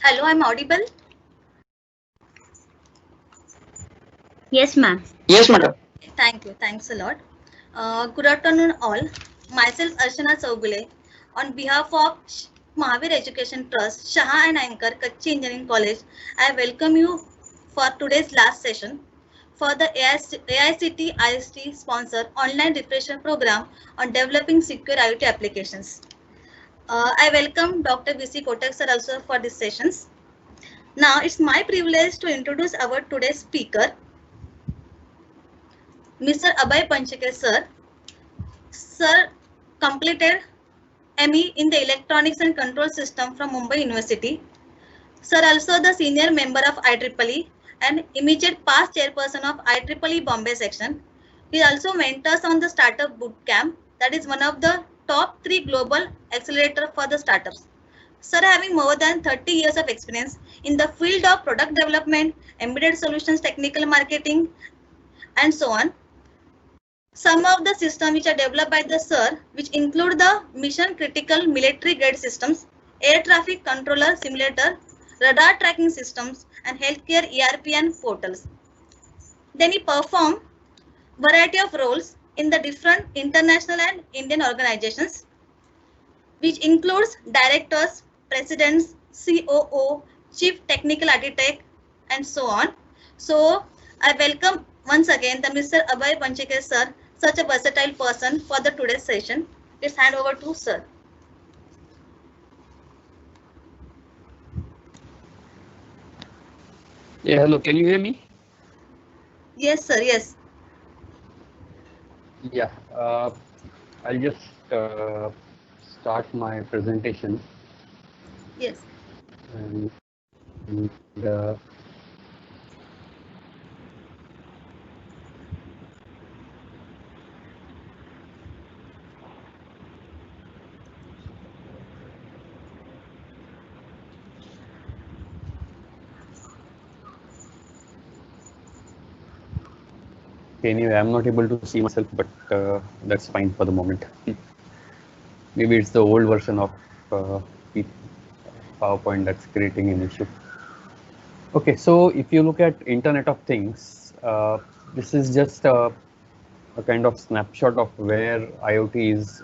Hello, I'm audible. Yes, ma'am. Yes, madam. Thank you. Thanks a lot. Good afternoon, all. Myself, Archana Chaugule, on behalf of Mahavir Education Trust, Shaha and Anchor, Kachchi Engineering College, I welcome you for today's last session for the AICT IST sponsored online refresher program on developing secure IoT applications. I welcome Dr. VC Kotak sir also for these sessions. Now, it's my privilege to introduce our today's speaker, Mr. Abhay Panchake sir. Sir completed ME in the Electronics and Control System from Mumbai University. Sir also the senior member of IEEE and immediate past chairperson of IEEE Bombay section. He also mentors on the Startup Bootcamp, that is one of the top 3 global accelerator for the startups. Sir having more than 30 years of experience in the field of product development, embedded solutions, technical marketing, and so on. Some of the systems which are developed by the SIR, which include the mission critical military grade systems, air traffic controller simulator, radar tracking systems, and healthcare ERP and portals. Then he performed variety of roles in the different international and Indian organizations, which includes directors, presidents, COO, chief technical architect, and so on. So I welcome once again the Mr. Abhay Panchake sir, such a versatile person for the today's session. Let's hand over to sir. Yeah, hello. Can you hear me? Yes, sir. Yes. Yeah. I'll just start my presentation. Yes. And anyway, I'm not able to see myself, but that's fine for the moment. Maybe it's the old version of uh, PowerPoint that's creating an issue. Okay, so if you look at Internet of Things, this is just a kind of snapshot of where IoT is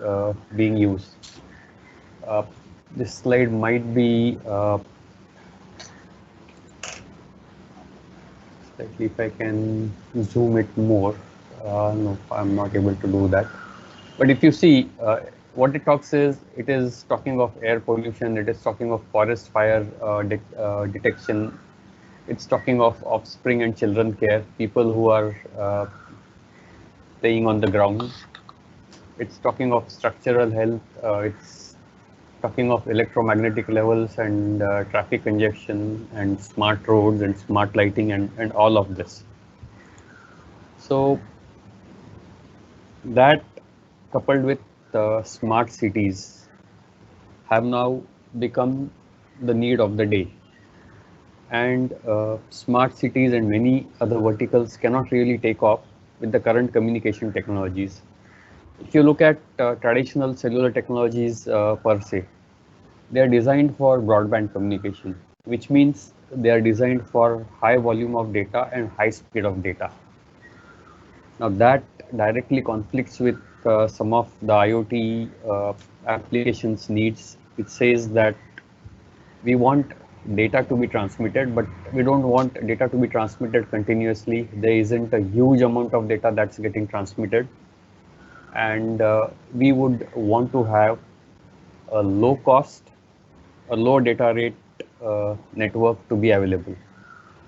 being used. Uh, this slide might be slightly, if I can zoom it more. No, I'm not able to do that. But if you see, what it talks is, it is talking of air pollution, it is talking of forest fire detection, it's talking of offspring and children care, people who are playing on the ground. It's talking of structural health, it's talking of electromagnetic levels and traffic congestion and smart roads and smart lighting and all of this. So that coupled with smart cities have now become the need of the day. And smart cities and many other verticals cannot really take off with the current communication technologies. If you look at traditional cellular technologies per se, they are designed for broadband communication, which means they are designed for high volume of data and high speed of data. Now that directly conflicts with some of the IoT applications needs. It says that we want data to be transmitted, but we don't want data to be transmitted continuously. There isn't a huge amount of data that's getting transmitted, and we would want to have a low cost, a low data rate network to be available.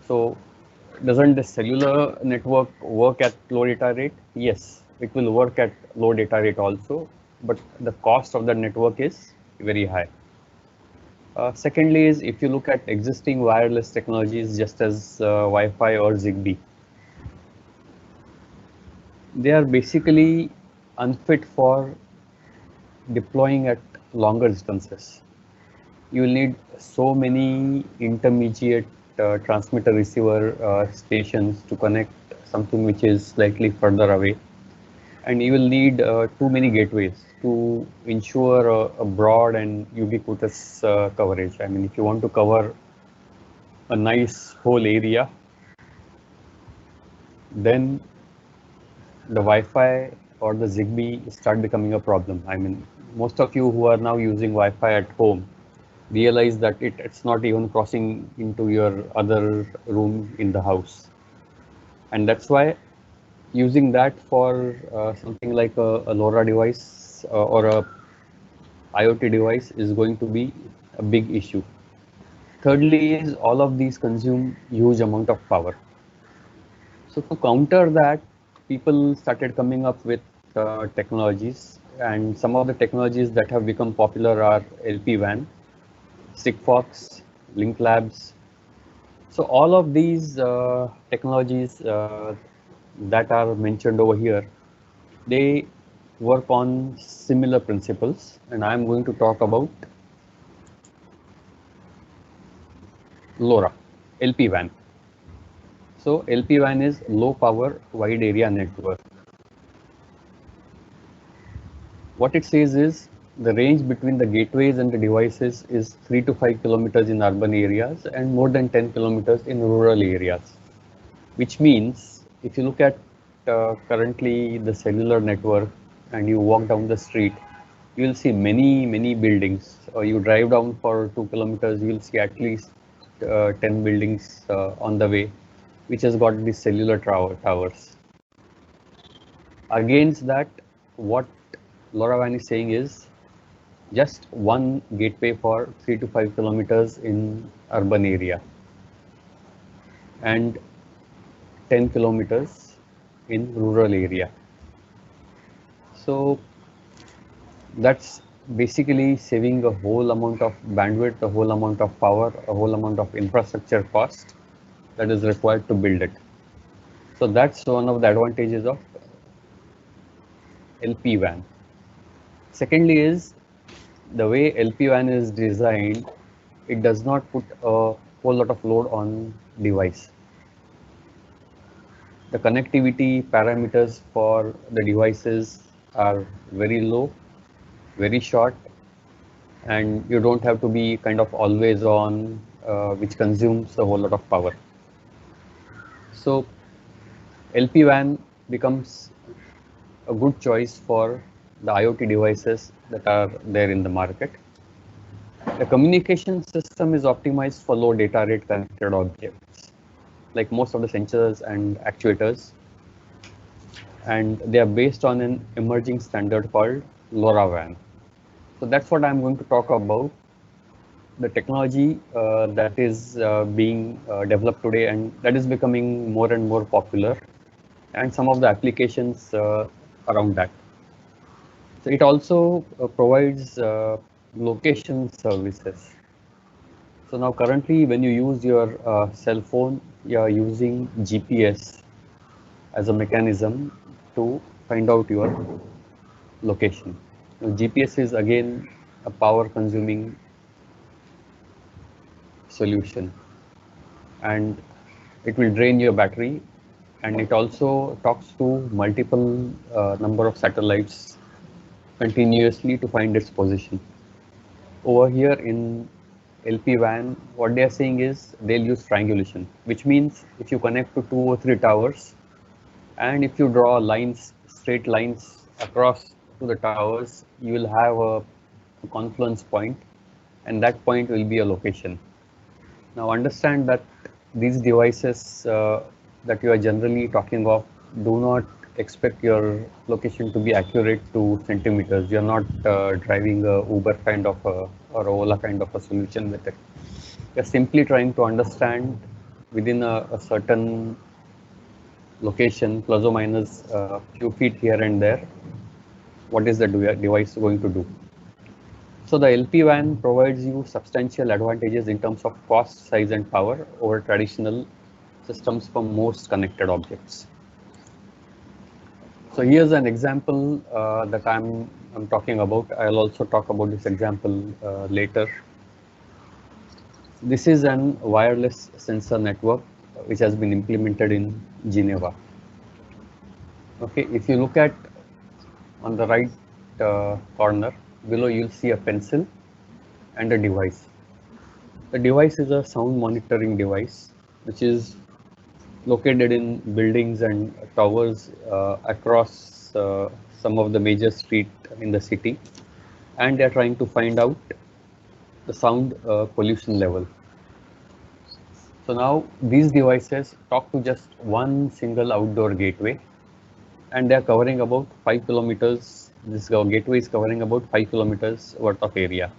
So doesn't the cellular network work at low data rate? Yes, it will work at low data rate also, but the cost of the network is very high. Secondly is, if you look at existing wireless technologies just as Wi-Fi or Zigbee, they are basically unfit for deploying at longer distances. You will need so many intermediate transmitter receiver stations to connect something which is slightly further away, and you will need too many gateways to ensure a broad and ubiquitous coverage. I mean, if you want to cover a nice whole area, then the Wi-Fi or the Zigbee start becoming a problem. I mean, most of you who are now using Wi-Fi at home realize that it's not even crossing into your other room in the house. And that's why using that for something like a LoRa device or a IoT device is going to be a big issue. Thirdly is all of these consume huge amount of power. So to counter that, people started coming up with technologies, and some of the technologies that have become popular are LPWAN, Sigfox, Link Labs. So all of these technologies that are mentioned over here, they work on similar principles, and I'm going to talk about LoRa, LPWAN. So LPWAN is low power wide area network. What it says is the range between the gateways and the devices is 3 to 5 kilometers in urban areas and more than 10 kilometers in rural areas. Which means if you look at currently the cellular network and you walk down the street, you will see many buildings. Or you drive down for 2 kilometers, you will see at least 10 buildings on the way, which has got these cellular towers. Against that, what LoRaWAN is saying is just one gateway for 3 to 5 kilometers in urban area and 10 kilometers in rural area. So that's basically saving a whole amount of bandwidth, a whole amount of power, a whole amount of infrastructure cost that is required to build it. So that's one of the advantages of LPWAN. Secondly is the way LPWAN is designed, it does not put a whole lot of load on device. The connectivity parameters for the devices are very low, very short, and you don't have to be kind of always on, which consumes a whole lot of power. So LPWAN becomes a good choice for the IoT devices that are there in the market. The communication system is optimized for low data rate connected objects, like most of the sensors and actuators, and they are based on an emerging standard called LoRaWAN. So that's what I'm going to talk about, the technology that is being developed today and that is becoming more and more popular, and some of the applications around that. So it also provides location services. So now currently when you use your cell phone, you are using GPS as a mechanism to find out your location. Now, GPS is again a power consuming solution, and it will drain your battery, and it also talks to multiple number of satellites continuously to find its position. Over here in LPWAN, what they are saying is they'll use triangulation, which means if you connect to 2 or 3 towers, and if you draw lines, straight lines across to the towers, you will have a confluence point, and that point will be a location. Now understand that these devices that you are generally talking of do not expect your location to be accurate to centimeters. You're not driving a Uber kind of a, or Ola kind of a solution with it. You're simply trying to understand within a certain location, plus or minus a few feet here and there, what is the device going to do. So the LPWAN provides you substantial advantages in terms of cost, size, and power over traditional systems for most connected objects. So here's an example that I'm talking about. I'll also talk about this example later. This is an wireless sensor network which has been implemented in Geneva. Okay, if you look at on the right corner below, you'll see a pencil and a device. The device is a sound monitoring device, which is located in buildings and towers across some of the major streets in the city, and they are trying to find out the sound pollution level. So now these devices talk to just one single outdoor gateway, and they are covering about 5 kilometers. This gateway is covering about 5 kilometers worth of area.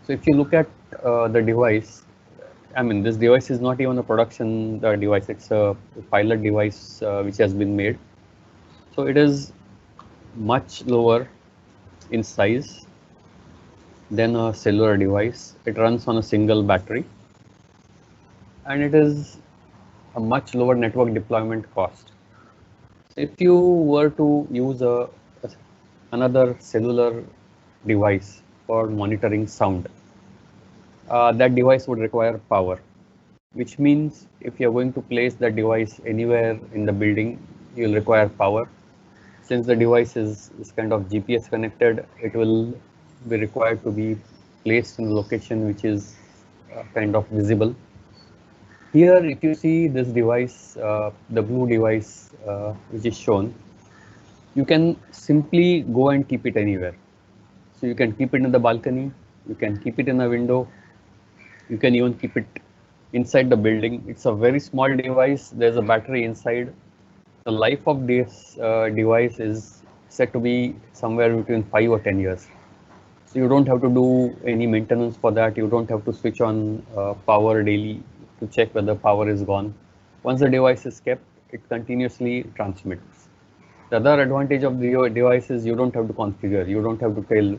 So if you look at the device, I mean, this device is not even a production device, it's a pilot device which has been made. So it is much lower in size than a cellular device. It runs on a single battery, and it is a much lower network deployment cost. If you were to use another cellular device for monitoring sound, that device would require power, which means if you're going to place that device anywhere in the building, you'll require power. Since the device is kind of GPS connected, it will be required to be placed in a location which is kind of visible. Here, if you see this device, the blue device which is shown, you can simply go and keep it anywhere. So you can keep it in the balcony, you can keep it in a window, you can even keep it inside the building. It's a very small device. There's a battery inside. The life of this device is said to be somewhere between 5 or 10 years. So you don't have to do any maintenance for that. You don't have to switch on power daily to check whether power is gone. Once the device is kept, it continuously transmits. The other advantage of the device is you don't have to configure. You don't have to tell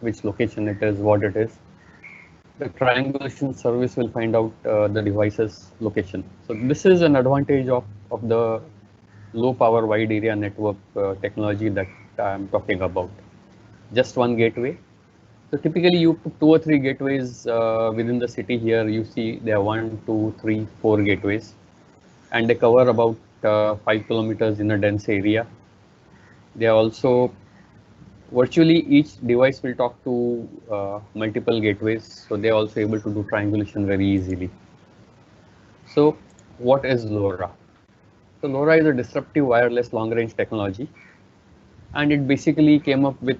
which location it is, what it is. The triangulation service will find out the device's location. So this is an advantage of the low power wide area network technology that I'm talking about. Just one gateway. So typically you put 2 or 3 gateways within the city. Here you see there are 1, 2, 3, 4 gateways, and they cover about 5 kilometers in a dense area. They are also virtually each device will talk to multiple gateways, so they are also able to do triangulation very easily. So what is LoRa? So LoRa is a disruptive wireless long range technology, and it basically came up with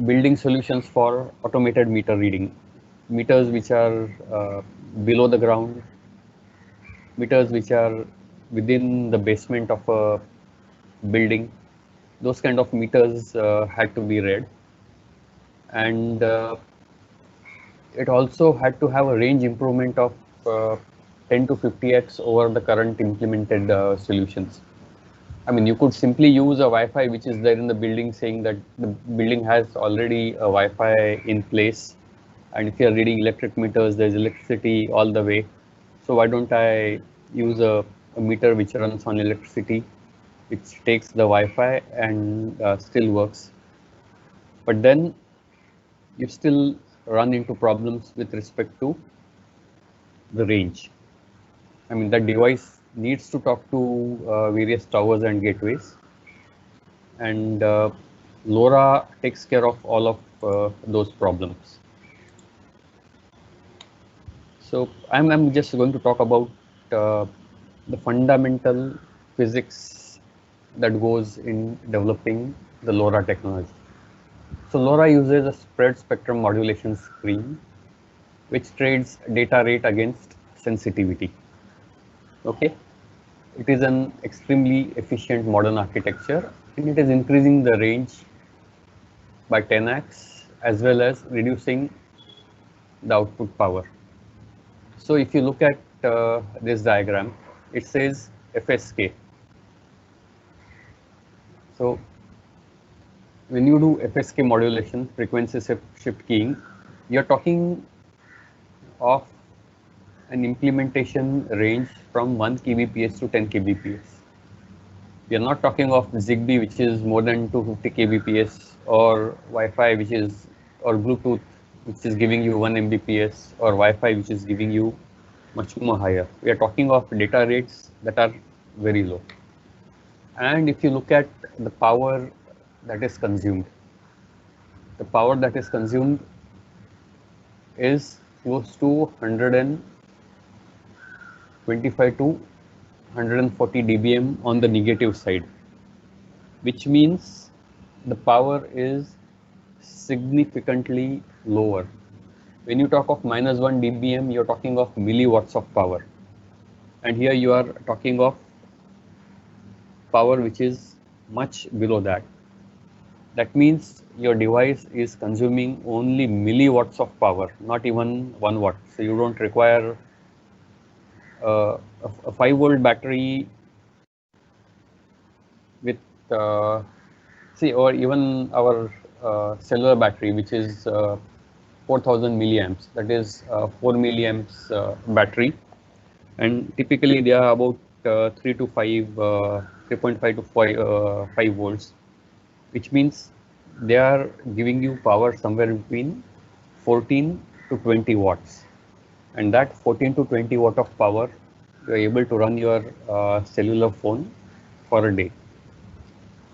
building solutions for automated meter reading, meters which are below the ground, meters which are within the basement of a building. Those kind of meters had to be read, and it also had to have a range improvement of 10 to 50x over the current implemented solutions. I mean, you could simply use a Wi-Fi which is there in the building, saying that the building has already a Wi-Fi in place, and if you are reading electric meters, there's electricity all the way. So why don't I use a meter which runs on electricity, which takes the Wi-Fi and still works? But then you still run into problems with respect to the range. I mean, that device needs to talk to various towers and gateways, and LoRa takes care of all of those problems. So I'm just going to talk about the fundamental physics that goes in developing the LoRa technology. So LoRa uses a spread spectrum modulation screen, which trades data rate against sensitivity. Okay, it is an extremely efficient modern architecture, and it is increasing the range by 10x as well as reducing the output power. So if you look at this diagram, it says FSK. So when you do FSK modulation, frequency shift keying, you're talking of an implementation range from 1 kbps to 10 kbps. We are not talking of Zigbee, which is more than 250 kbps, or Wi-Fi, which is, or Bluetooth, which is giving you 1 mbps, or Wi-Fi, which is giving you much more higher. We are talking of data rates that are very low. And if you look at the power that is consumed, the power that is consumed is close to 125 to 140 dBm on the negative side, which means the power is significantly lower. When you talk of -1 dBm, you're talking of milliwatts of power. And here you are talking of power which is much below that. That means your device is consuming only milliwatts of power, not even 1 watt. So you don't require a 5-volt battery with, or even our cellular battery, which is 4000 milliamps, that is 4 milliamps battery. And typically they are about 3 to 5, 3.5 to 5 volts, which means they are giving you power somewhere between 14 to 20 watts. And that 14 to 20 watt of power, you are able to run your cellular phone for a day.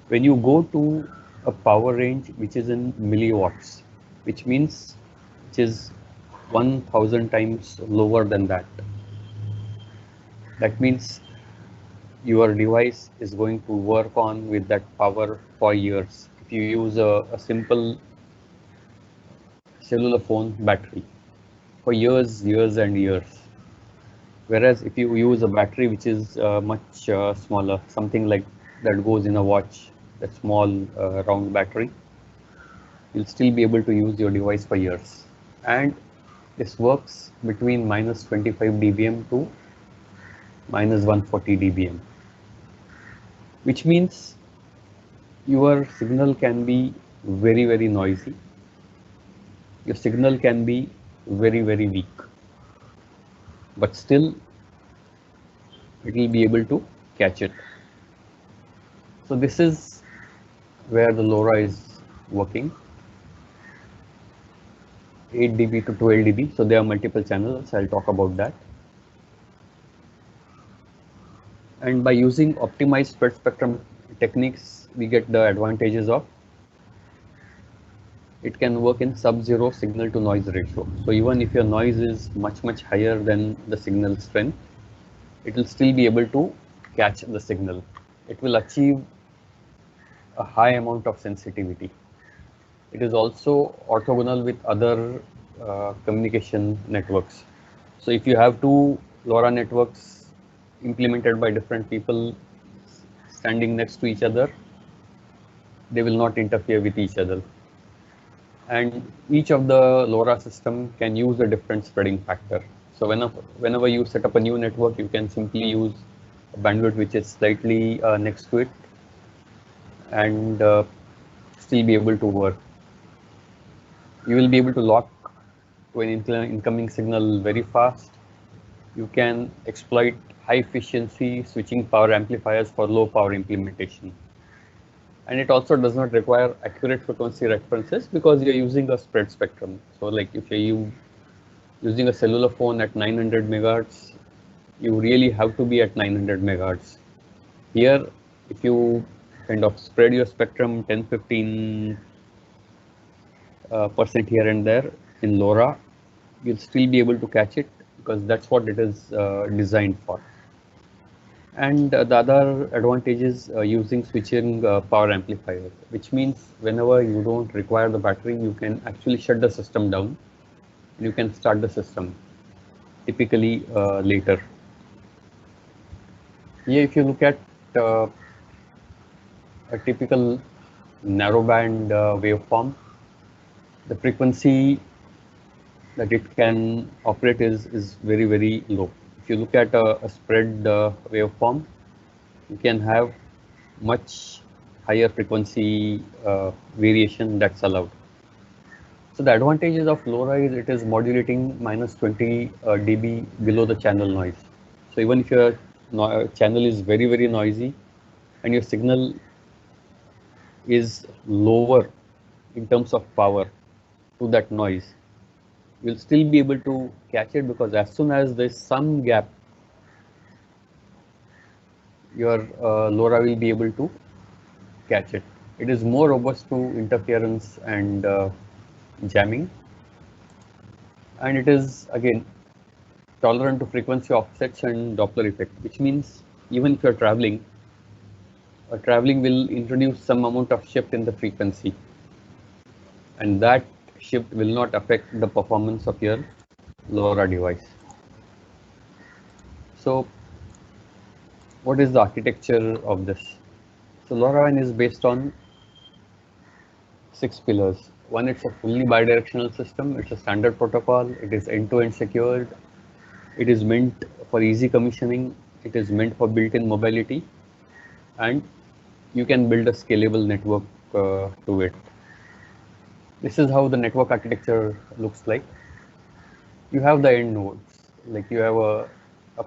When you go to a power range which is in milliwatts, which means which is 1000 times lower than that, that means your device is going to work on with that power for years. If you use a simple cellular phone battery for years and years. Whereas if you use a battery which is much smaller, something like that goes in a watch, that small round battery, you'll still be able to use your device for years. And this works between -25 dBm to -140 dBm, which means your signal can be very, very noisy. Your signal can be very, very weak, but still it will be able to catch it. So this is where the LoRa is working. 8 dB to 12 dB. So there are multiple channels. I'll talk about that. And by using optimized spread spectrum techniques, we get the advantages of it can work in sub-zero signal to noise ratio. So even if your noise is much higher than the signal strength, it will still be able to catch the signal. It will achieve a high amount of sensitivity. It is also orthogonal with other communication networks. So if you have two LoRa networks implemented by different people standing next to each other, they will not interfere with each other. And each of the LoRa system can use a different spreading factor. So whenever you set up a new network, you can simply use a bandwidth which is slightly next to it and still be able to work. You will be able to lock to an incoming signal very fast. You can exploit high efficiency switching power amplifiers for low power implementation. And it also does not require accurate frequency references because you're using a spread spectrum. So like if you're using a cellular phone at 900 megahertz, you really have to be at 900 megahertz. Here, if you kind of spread your spectrum 10-15% here and there in LoRa, you'll still be able to catch it because that's what it is designed for. And the other advantage is using switching power amplifier, which means whenever you don't require the battery, you can actually shut the system down and you can start the system typically later. Here, if you look at a typical narrowband waveform, the frequency that it can operate is very, very low. If you look at a spread waveform, you can have much higher frequency variation that's allowed. So the advantages of LoRa is it is modulating -20 dB below the channel noise. So even if your channel is very, very noisy and your signal is lower in terms of power to that noise, you'll still be able to catch it because as soon as there's some gap, your LoRa will be able to catch it. It is more robust to interference and jamming, and it is again tolerant to frequency offsets and Doppler effect, which means even if you're traveling will introduce some amount of shift in the frequency, and that shift will not affect the performance of your LoRa device. So what is the architecture of this? So LoRaWAN is based on 6 pillars. One, it's a fully bidirectional system. It's a standard protocol. It is end-to-end secured. It is meant for easy commissioning. It is meant for built-in mobility, and you can build a scalable network to it. This is how the network architecture looks like. You have the end nodes, like you have a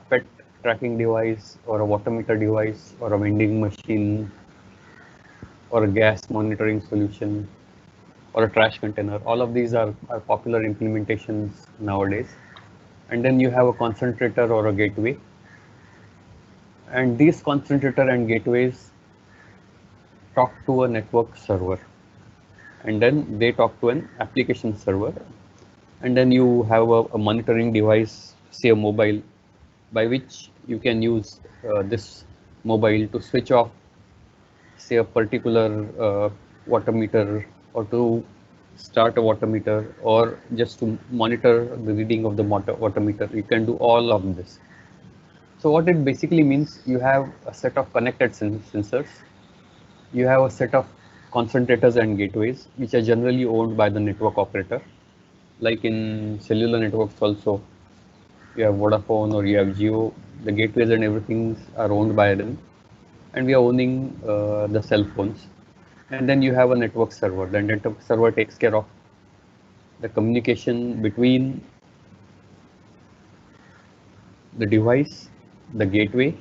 pet tracking device or a water meter device or a vending machine or a gas monitoring solution or a trash container. All of these are popular implementations nowadays. And then you have a concentrator or a gateway. And these concentrator and gateways talk to a network server. And then they talk to an application server. And then you have a monitoring device, say a mobile, by which you can use this mobile to switch off, say, a particular water meter, or to start a water meter, or just to monitor the reading of the water meter. You can do all of this. So what it basically means, you have a set of connected sensors, you have a set of concentrators and gateways, which are generally owned by the network operator. Like in cellular networks also, you have Vodafone or you have Jio, the gateways and everything are owned by them, and we are owning the cell phones. And then you have a network server. The network server takes care of the communication between the device, the gateway,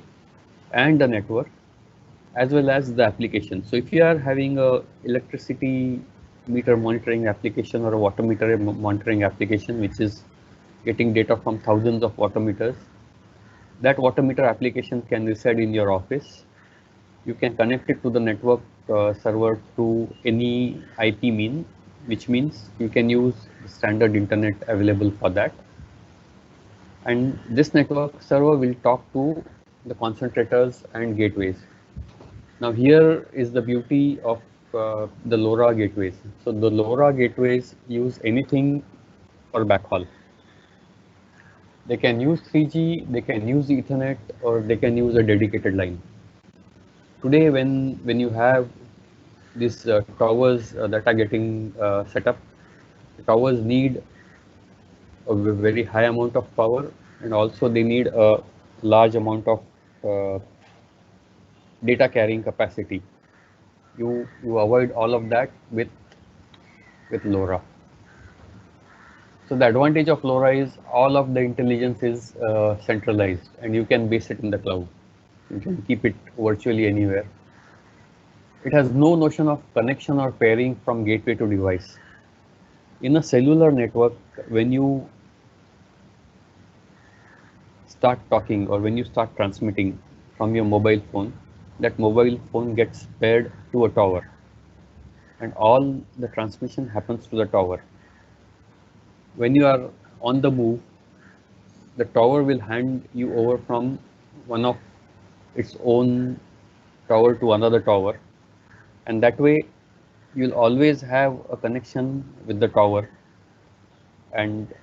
and the network, as well as the application. So if you are having a electricity meter monitoring application or a water meter monitoring application, which is getting data from thousands of water meters, that water meter application can reside in your office. You can connect it to the network server through any IP mean, which means you can use standard internet available for that. And this network server will talk to the concentrators and gateways. Now here is the beauty of the LoRa gateways. So the LoRa gateways use anything for backhaul. They can use 3G, they can use Ethernet, or they can use a dedicated line. Today, when you have these towers that are getting set up, the towers need a very high amount of power, and also they need a large amount of data carrying capacity. You avoid all of that with LoRa. So the advantage of LoRa is all of the intelligence is centralized, and you can base it in the cloud. You can keep it virtually anywhere. It has no notion of connection or pairing from gateway to device. In a cellular network, when you start talking or when you start transmitting from your mobile phone, that mobile phone gets paired to a tower, and all the transmission happens to the tower. When you are on the move, the tower will hand you over from one of its own tower to another tower, and that way you'll always have a connection with the tower, and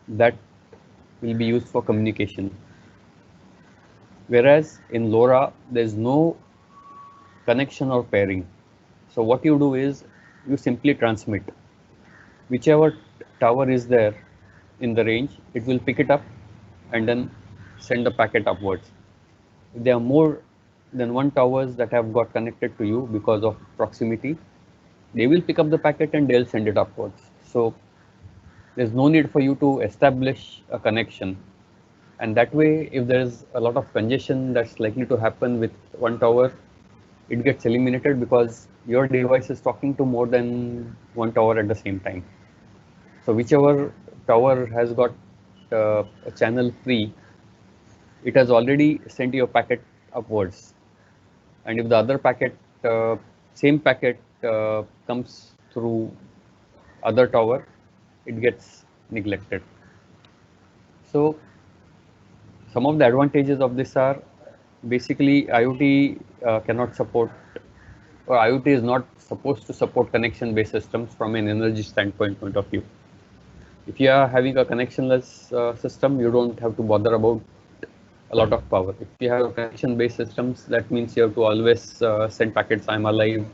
that will be used for communication. Whereas in LoRa, there's no connection or pairing. So what you do is you simply transmit. Whichever tower is there in the range, it will pick it up and then send the packet upwards. If there are more than one towers that have got connected to you because of proximity, they will pick up the packet and they'll send it upwards. So there's no need for you to establish a connection. And that way, if there's a lot of congestion that's likely to happen with one tower, it gets eliminated because your device is talking to more than one tower at the same time. So whichever tower has got a channel free, it has already sent your packet upwards. And if the other packet same packet comes through other tower, it gets neglected. So some of the advantages of this are basically IoT cannot support, or IoT is not supposed to support connection-based systems from an energy standpoint point of view. If you are having a connectionless system, you don't have to bother about a lot of power. If you have connection-based systems, that means you have to always send packets, I'm alive,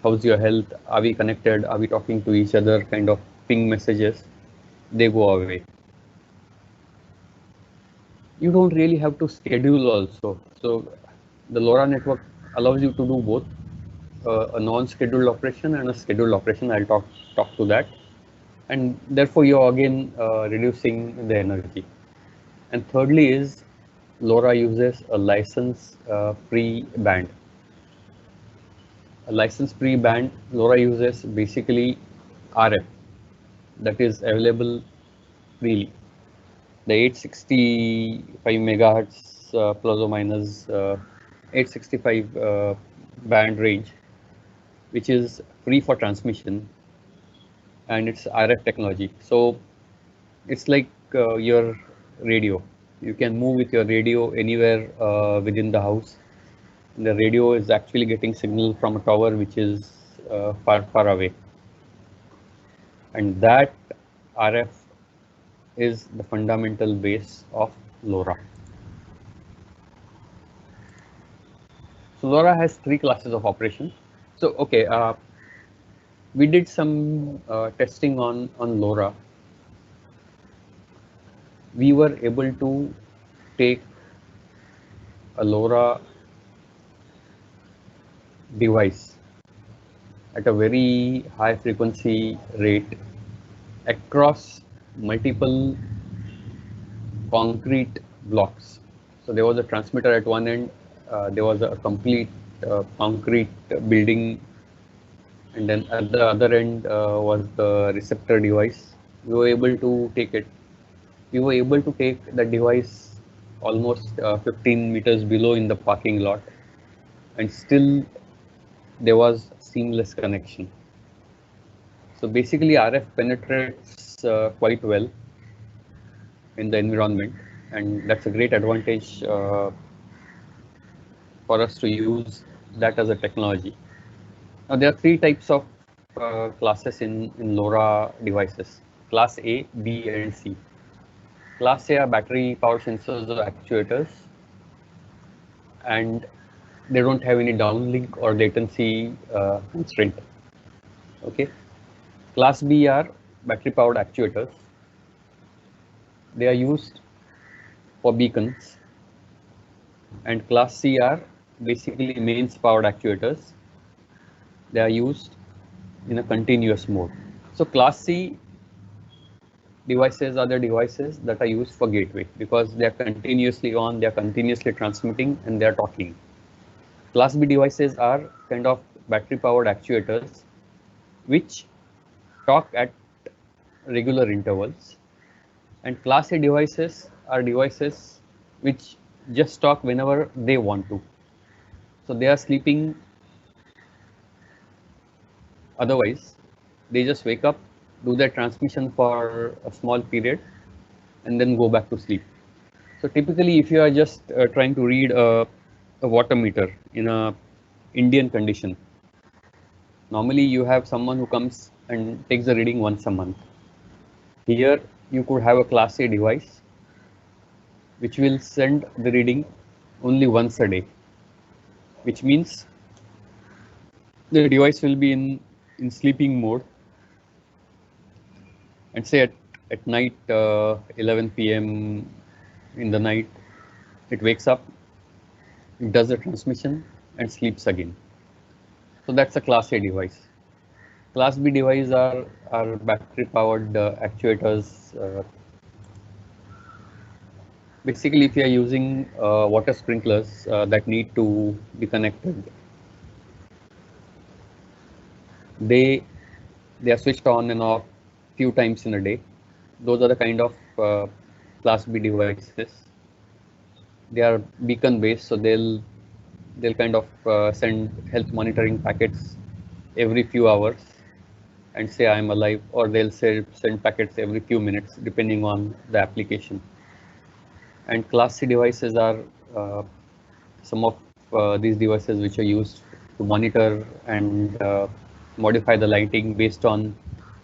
how's your health, are we connected, are we talking to each other, kind of ping messages, they go away. You don't really have to schedule also. So the LoRa network allows you to do both a non-scheduled operation and a scheduled operation. I'll talk to that. And therefore you're again reducing the energy. And thirdly is LoRa uses a license-free band. A license-free band, LoRa uses basically RF that is available freely. The 865 megahertz plus or minus 865 band range, which is free for transmission, and it's RF technology. So it's like your radio. You can move with your radio anywhere within the house. The radio is actually getting signal from a tower which is far away, and that RF is the fundamental base of LoRa. So LoRa has three classes of operation. So okay, we did some testing on LoRa. We were able to take a LoRa device at a very high frequency rate across multiple concrete blocks. So there was a transmitter at one end, there was a complete concrete building, and then at the other end was the receptor device. We were able to take it. We were able to take the device almost 15 meters below in the parking lot, and still there was seamless connection. So basically RF penetrates quite well in the environment, and that's a great advantage for us to use that as a technology. Now there are three types of classes in LoRa devices: Class A, B, and C. Class A are battery power sensors or actuators, and they don't have any downlink or latency constraint. Okay. Class B are battery powered actuators. They are used for beacons. And Class C are basically mains powered actuators. They are used in a continuous mode. So Class C devices are the devices that are used for gateway because they are continuously on, they are continuously transmitting, and they are talking. Class B devices are kind of battery powered actuators which talk at regular intervals, and Class A devices are devices which just talk whenever they want to. So they are sleeping otherwise. They just wake up, do their transmission for a small period, and then go back to sleep. So typically, if you are just trying to read a water meter in a Indian condition, normally you have someone who comes and takes the reading once a month. Here you could have a Class A device which will send the reading only once a day, which means the device will be in sleeping mode, and say at night 11 p.m. in the night it wakes up, it does the transmission and sleeps again. So that's a Class A device. Class B device are battery powered actuators. Basically, if you are using water sprinklers that need to be connected, they are switched on and off few times in a day. Those are the kind of Class B devices. They are beacon based, so they'll they'll kind of send health monitoring packets every few hours and say I'm alive, or they'll send packets every few minutes depending on the application. And Class C devices are some of these devices which are used to monitor and modify the lighting based on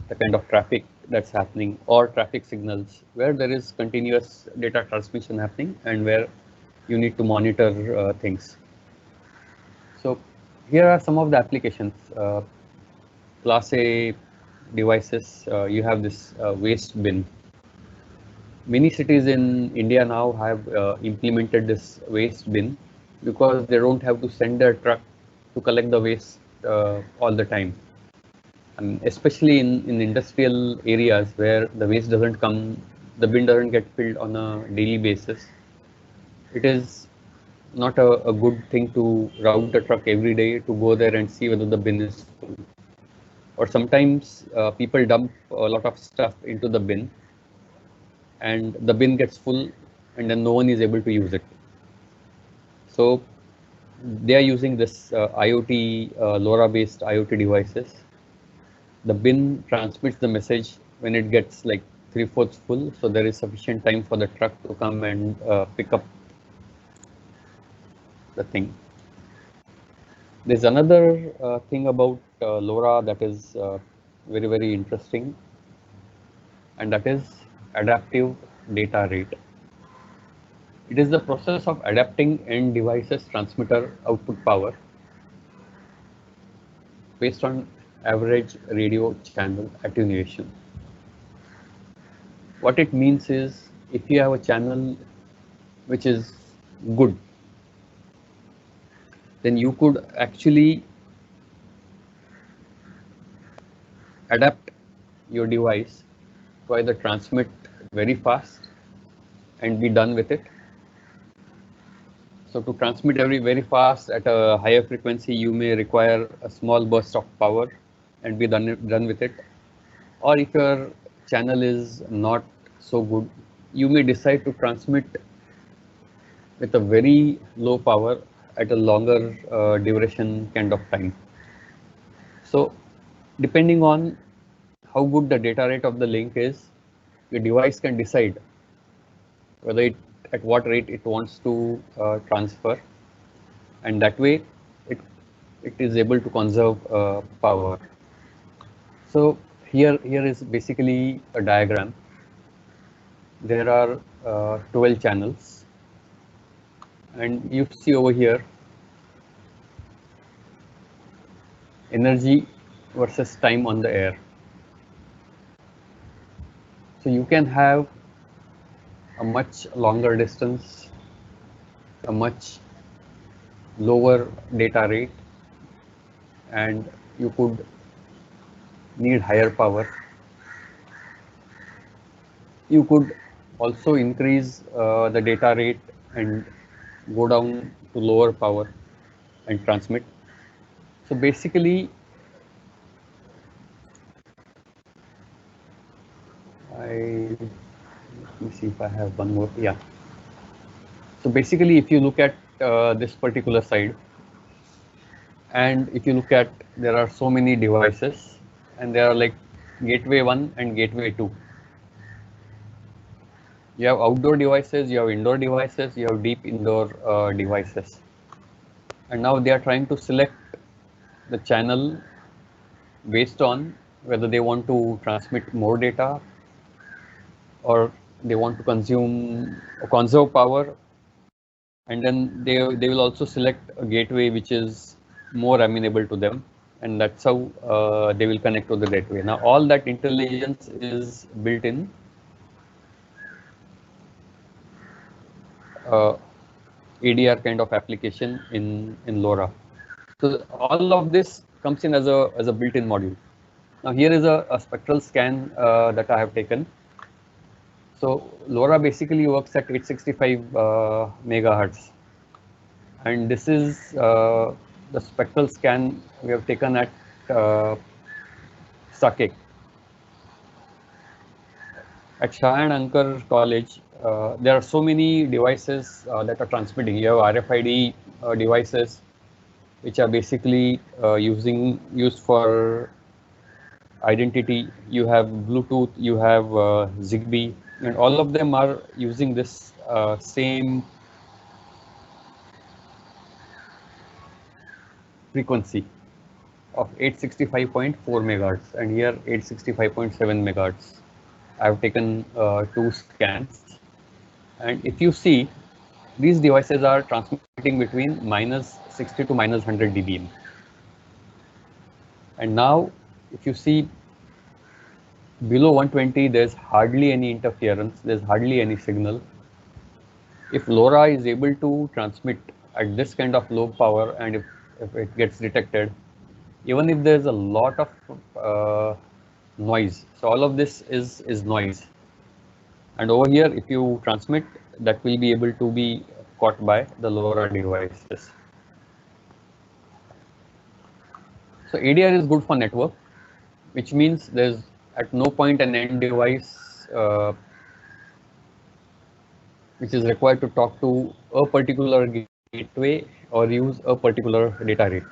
the kind of traffic that's happening, or traffic signals where there is continuous data transmission happening and where you need to monitor things. So here are some of the applications. Class A devices, you have this waste bin. Many cities in India now have implemented this waste bin because they don't have to send their truck to collect the waste all the time. And especially in industrial areas where the waste doesn't come, the bin doesn't get filled on a daily basis. It is not a good thing to route the truck every day to go there and see whether the bin is full. Or sometimes people dump a lot of stuff into the bin and the bin gets full and then no one is able to use it. So they are using this IoT, LoRa-based IoT devices. The bin transmits the message when it gets like 3/4 full, so there is sufficient time for the truck to come and pick up the thing. There's another thing about LoRa that is very, very interesting, and that is adaptive data rate. It is the process of adapting end device's transmitter output power based on average radio channel attenuation. What it means is, if you have a channel which is good, then you could actually adapt your device to either transmit very fast and be done with it. So to transmit very fast at a higher frequency, you may require a small burst of power and be done with it. Or if your channel is not so good, you may decide to transmit with a very low power at a longer duration kind of time. So depending on how good the data rate of the link is, the device can decide whether at what rate it wants to transfer, and that way it is able to conserve power. So here is basically a diagram. There are 12 channels, and you see over here energy versus time on the air. So you can have a much longer distance, a much lower data rate, and you could need higher power. You could also increase the data rate and go down to lower power and transmit. So basically, let me see if I have one more. Yeah. So basically, if you look at this particular side, and if you look at, there are so many devices, and there are like gateway 1 and gateway 2. You have outdoor devices, you have indoor devices, you have deep indoor devices. And now they are trying to select the channel based on whether they want to transmit more data or they want to conserve power, and then they will also select a gateway which is more amenable to them, and that's how they will connect to the gateway. Now all that intelligence is built in ADR kind of application in LoRa. So all of this comes in as a built-in module. Now here is a spectral scan that I have taken. So LoRa basically works at 865 megahertz, and this is the spectral scan we have taken at Saket. At Shah and Ankar College, there are so many devices that are transmitting. You have RFID devices which are basically used for identity. You have Bluetooth, you have Zigbee, and all of them are using this same frequency of 865.4 megahertz, and here 865.7 megahertz. I've taken two scans, and if you see, these devices are transmitting between minus 60 to minus 100 dBm. And now, if you see below 120, there's hardly any interference, there's hardly any signal. If LoRa is able to transmit at this kind of low power, and if it gets detected, even if there's a lot of noise, so all of this is noise. And over here, if you transmit, that will be able to be caught by the LoRa devices. So ADR is good for network, which means there's at no point an end device which is required to talk to a particular gateway or use a particular data rate.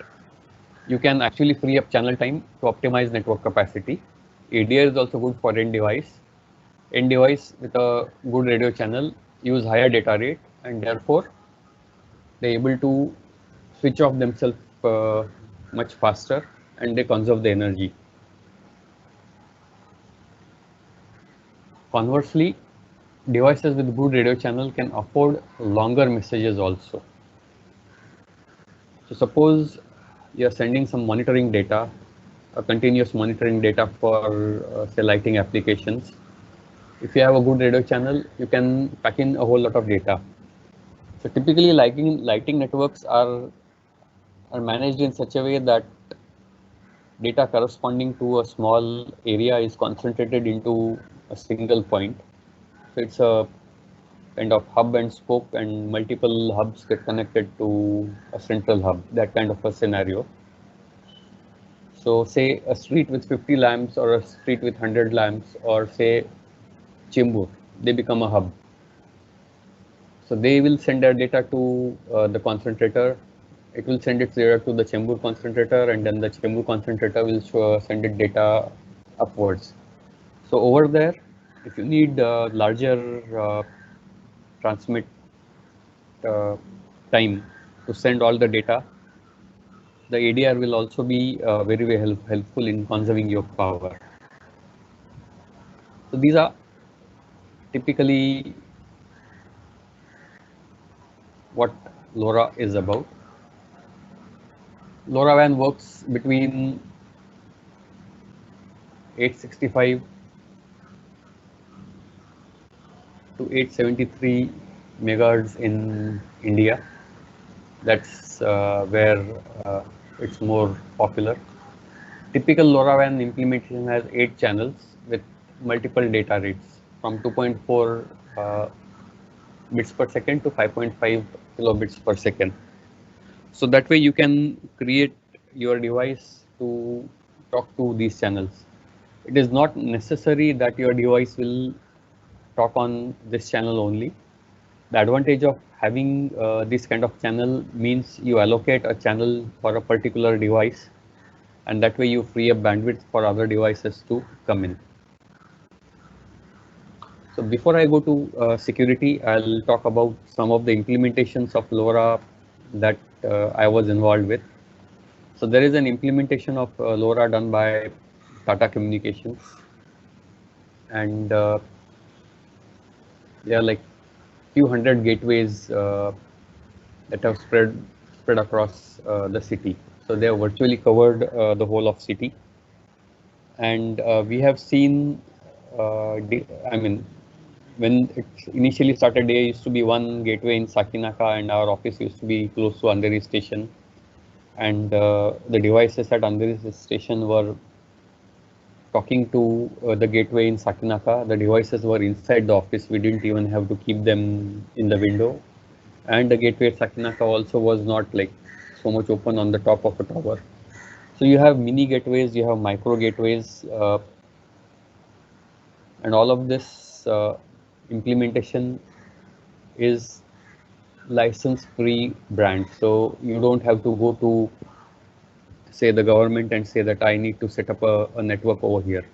You can actually free up channel time to optimize network capacity. ADR is also good for end device. End device with a good radio channel use higher data rate, and therefore they're able to switch off themselves much faster, and they conserve the energy. Conversely, devices with good radio channel can afford longer messages also. So suppose you're sending some monitoring data, continuous monitoring data for say lighting applications. If you have a good radio channel, you can pack in a whole lot of data. So typically lighting networks are managed in such a way that data corresponding to a small area is concentrated into a single point. So it's a kind of hub and spoke, and multiple hubs get connected to a central hub, that kind of a scenario. So say a street with 50 lamps or a street with 100 lamps, or say Chembur, they become a hub. So they will send their data to the concentrator. It will send its data to the Chembur concentrator, and then the Chembur concentrator will send it data upwards. So over there, if you need larger transmit time to send all the data, the ADR will also be very helpful in conserving your power. So these are typically what LoRa is about. LoRaWAN works between 865 to 873 megahertz in India. That's where it's more popular. Typical LoRaWAN implementation has 8 channels with multiple data rates from 2.4 bits per second to 5.5 kilobits per second. So that way you can create your device to talk to these channels. It is not necessary that your device will talk on this channel only. The advantage of having this kind of channel means you allocate a channel for a particular device, and that way you free up bandwidth for other devices to come in. So before I go to security, I'll talk about some of the implementations of LoRa that I was involved with. So there is an implementation of LoRa done by Tata Communications, and there are like few hundred gateways that have spread across the city. So they have virtually covered the whole of city, and we have seen. I mean, when it initially started, there used to be one gateway in Sakinaka, and our office used to be close to Andheri station, and the devices at Andheri station were talking to the gateway in Sakinaka. The devices were inside the office. We didn't even have to keep them in the window. And the gateway at Sakinaka also was not like so much open on the top of a tower. So you have mini gateways, you have micro gateways, and all of this implementation is license-free brand. So you don't have to go to, say, the government and say that I need to set up a network over here.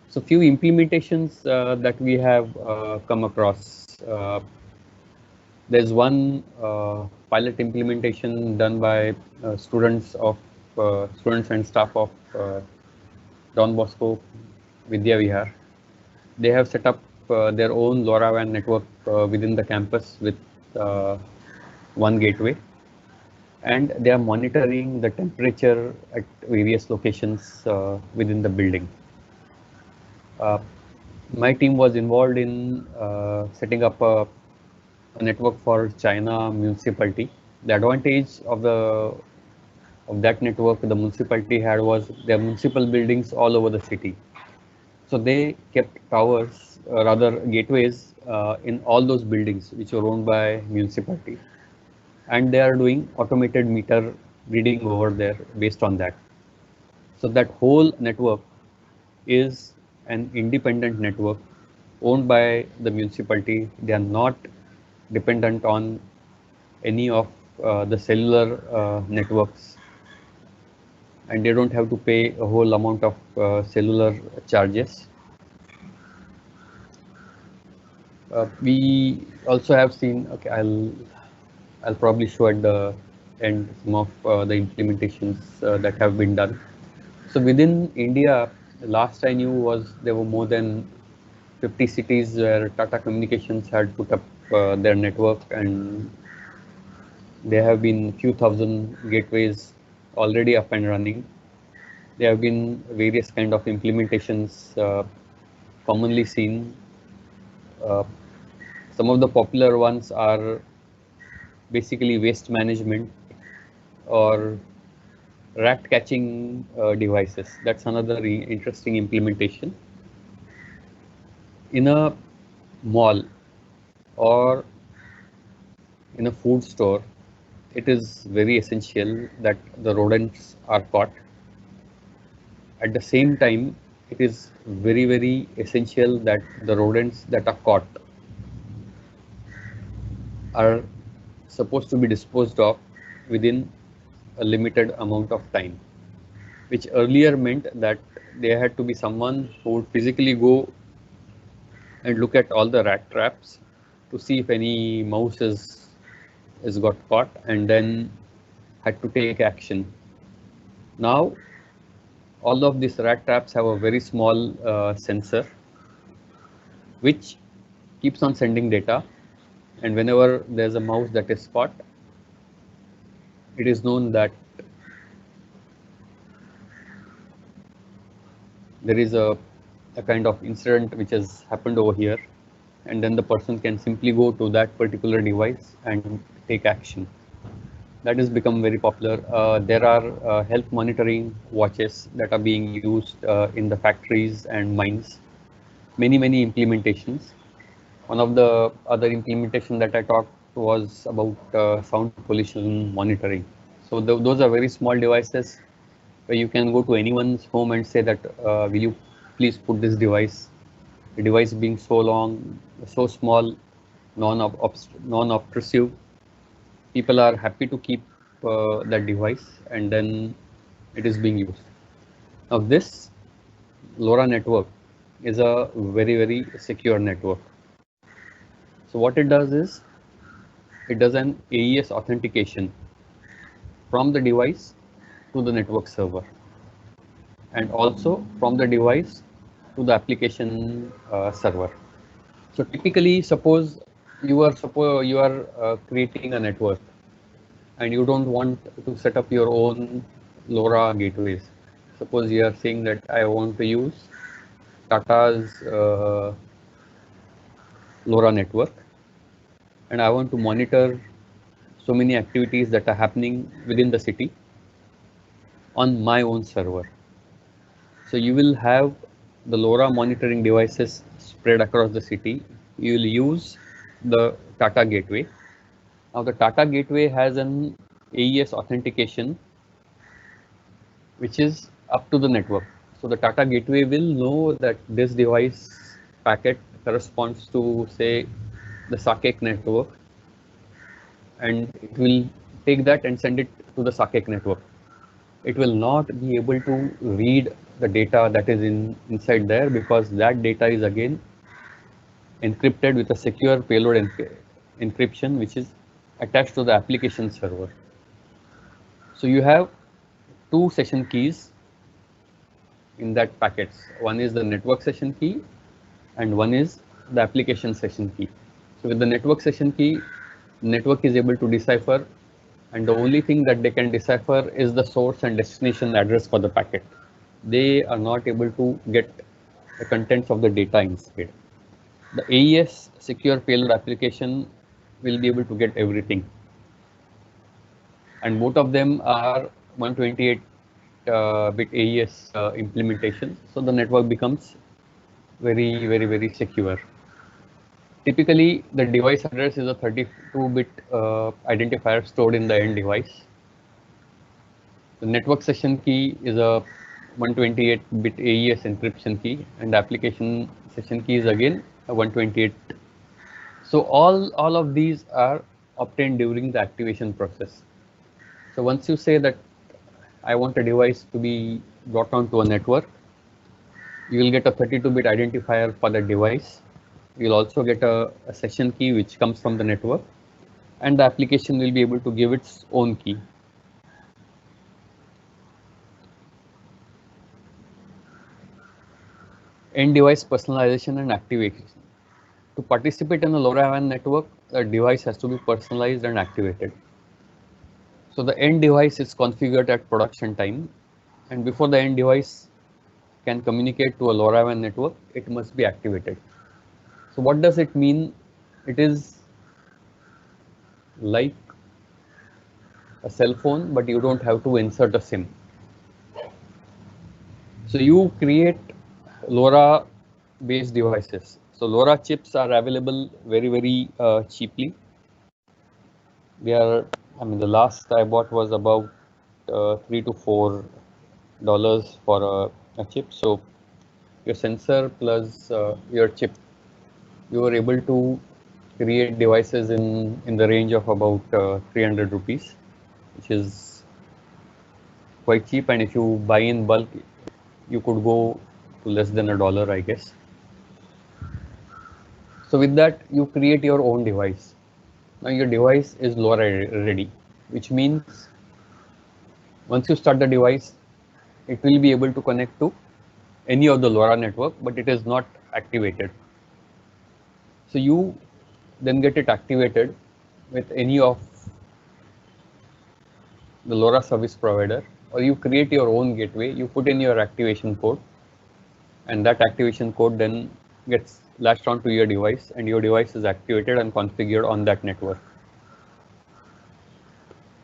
So few implementations that we have come across. There's one pilot implementation done by students and staff of Don Bosco Vidya Vihar. They have set up their own LoRaWAN network within the campus with one gateway, and they are monitoring the temperature at various locations within the building. My team was involved in setting up a network for China municipality. The advantage of that network the municipality had was there are municipal buildings all over the city. So they kept towers, rather gateways, in all those buildings which were owned by municipality, and they are doing automated meter reading over there based on that. So that whole network is an independent network owned by the municipality. They are not dependent on any of the cellular networks, and they don't have to pay a whole amount of cellular charges. We also have seen, okay, I'll probably show at the end some of the implementations that have been done. So within India, the last I knew was there were more than 50 cities where Tata Communications had put up their network, and there have been few thousand gateways already up and running. There have been various kind of implementations commonly seen. Some of the popular ones are basically waste management or rat catching devices. That's another interesting implementation. In a mall or in a food store, it is very essential that the rodents are caught. At the same time, it is very, very essential that the rodents that are caught are supposed to be disposed of within a limited amount of time, which earlier meant that there had to be someone who would physically go and look at all the rat traps to see if any mouse is got caught, and then had to take action. Now, all of these rat traps have a very small sensor which keeps on sending data, and whenever there's a mouse that is caught, it is known that there is a kind of incident which has happened over here, and then the person can simply go to that particular device and take action. That has become very popular. There are health monitoring watches that are being used in the factories and mines. Many implementations. One of the other implementation that I talked was about sound pollution monitoring. So those are very small devices where you can go to anyone's home and say that, will you please put this device? The device being so long, so small, non-obtrusive, people are happy to keep that device, and then it is being used. Now this LoRa network is a very secure network. So what it does is, it does an AES authentication from the device to the network server, and also from the device to the application server. So typically, suppose you are creating a network and you don't want to set up your own LoRa gateways. Suppose you are saying that I want to use Tata's LoRa network, and I want to monitor so many activities that are happening within the city on my own server. So you will have the LoRa monitoring devices spread across the city. You will use the Tata gateway. Now the Tata gateway has an AES authentication which is up to the network. So the Tata gateway will know that this device packet corresponds to, say, the SAKEC network, and it will take that and send it to the SACEC network. It will not be able to read the data that is inside there, because that data is again encrypted with a secure payload encryption, which is attached to the application server. So you have two session keys in that packets. One is the network session key and one is the application session key. So with the network session key, network is able to decipher, and the only thing that they can decipher is the source and destination address for the packet. They are not able to get the contents of the data inside. The AES secure payload application will be able to get everything. And both of them are 128 bit AES implementation. So the network becomes very secure. Typically, the device address is a 32-bit identifier stored in the end device. The network session key is a 128-bit AES encryption key, and the application session key is again a 128. So all of these are obtained during the activation process. So once you say that I want a device to be brought onto a network, you will get a 32-bit identifier for the device. You'll also get a session key which comes from the network, and the application will be able to give its own key. End device personalization and activation. To participate in the LoRaWAN network, a device has to be personalized and activated. So the end device is configured at production time, and before the end device can communicate to a LoRaWAN network, it must be activated. So what does it mean? It is like a cell phone, but you don't have to insert a SIM. So you create LoRa based devices. So LoRa chips are available very cheaply. They are, I mean, the last I bought was about $3 to $4 for a chip. So your sensor plus your chip, you are able to create devices in the range of about 300 rupees, which is quite cheap. And if you buy in bulk, you could go to less than $1, I guess. So with that, you create your own device. Now your device is LoRa ready, which means once you start the device, it will be able to connect to any of the LoRa network, but it is not activated. So you then get it activated with any of the LoRa service provider, or you create your own gateway, you put in your activation code, and that activation code then gets latched onto your device, and your device is activated and configured on that network.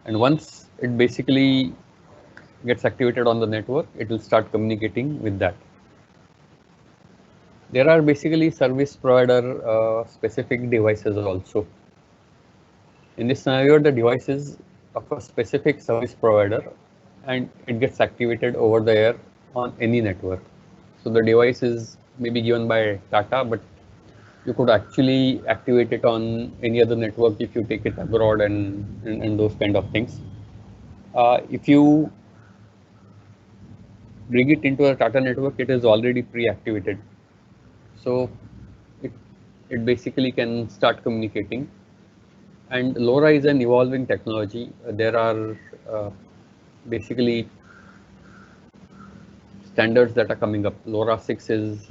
And once it basically gets activated on the network, it will start communicating with that. There are basically service provider specific devices also. In this scenario, the device is of a specific service provider and it gets activated over the air on any network. So the device is maybe given by Tata, but you could actually activate it on any other network if you take it abroad and those kind of things. If you bring it into a Tata network, it is already pre-activated. So it basically can start communicating. And LoRa is an evolving technology. There are basically standards that are coming up. LoRa 6 is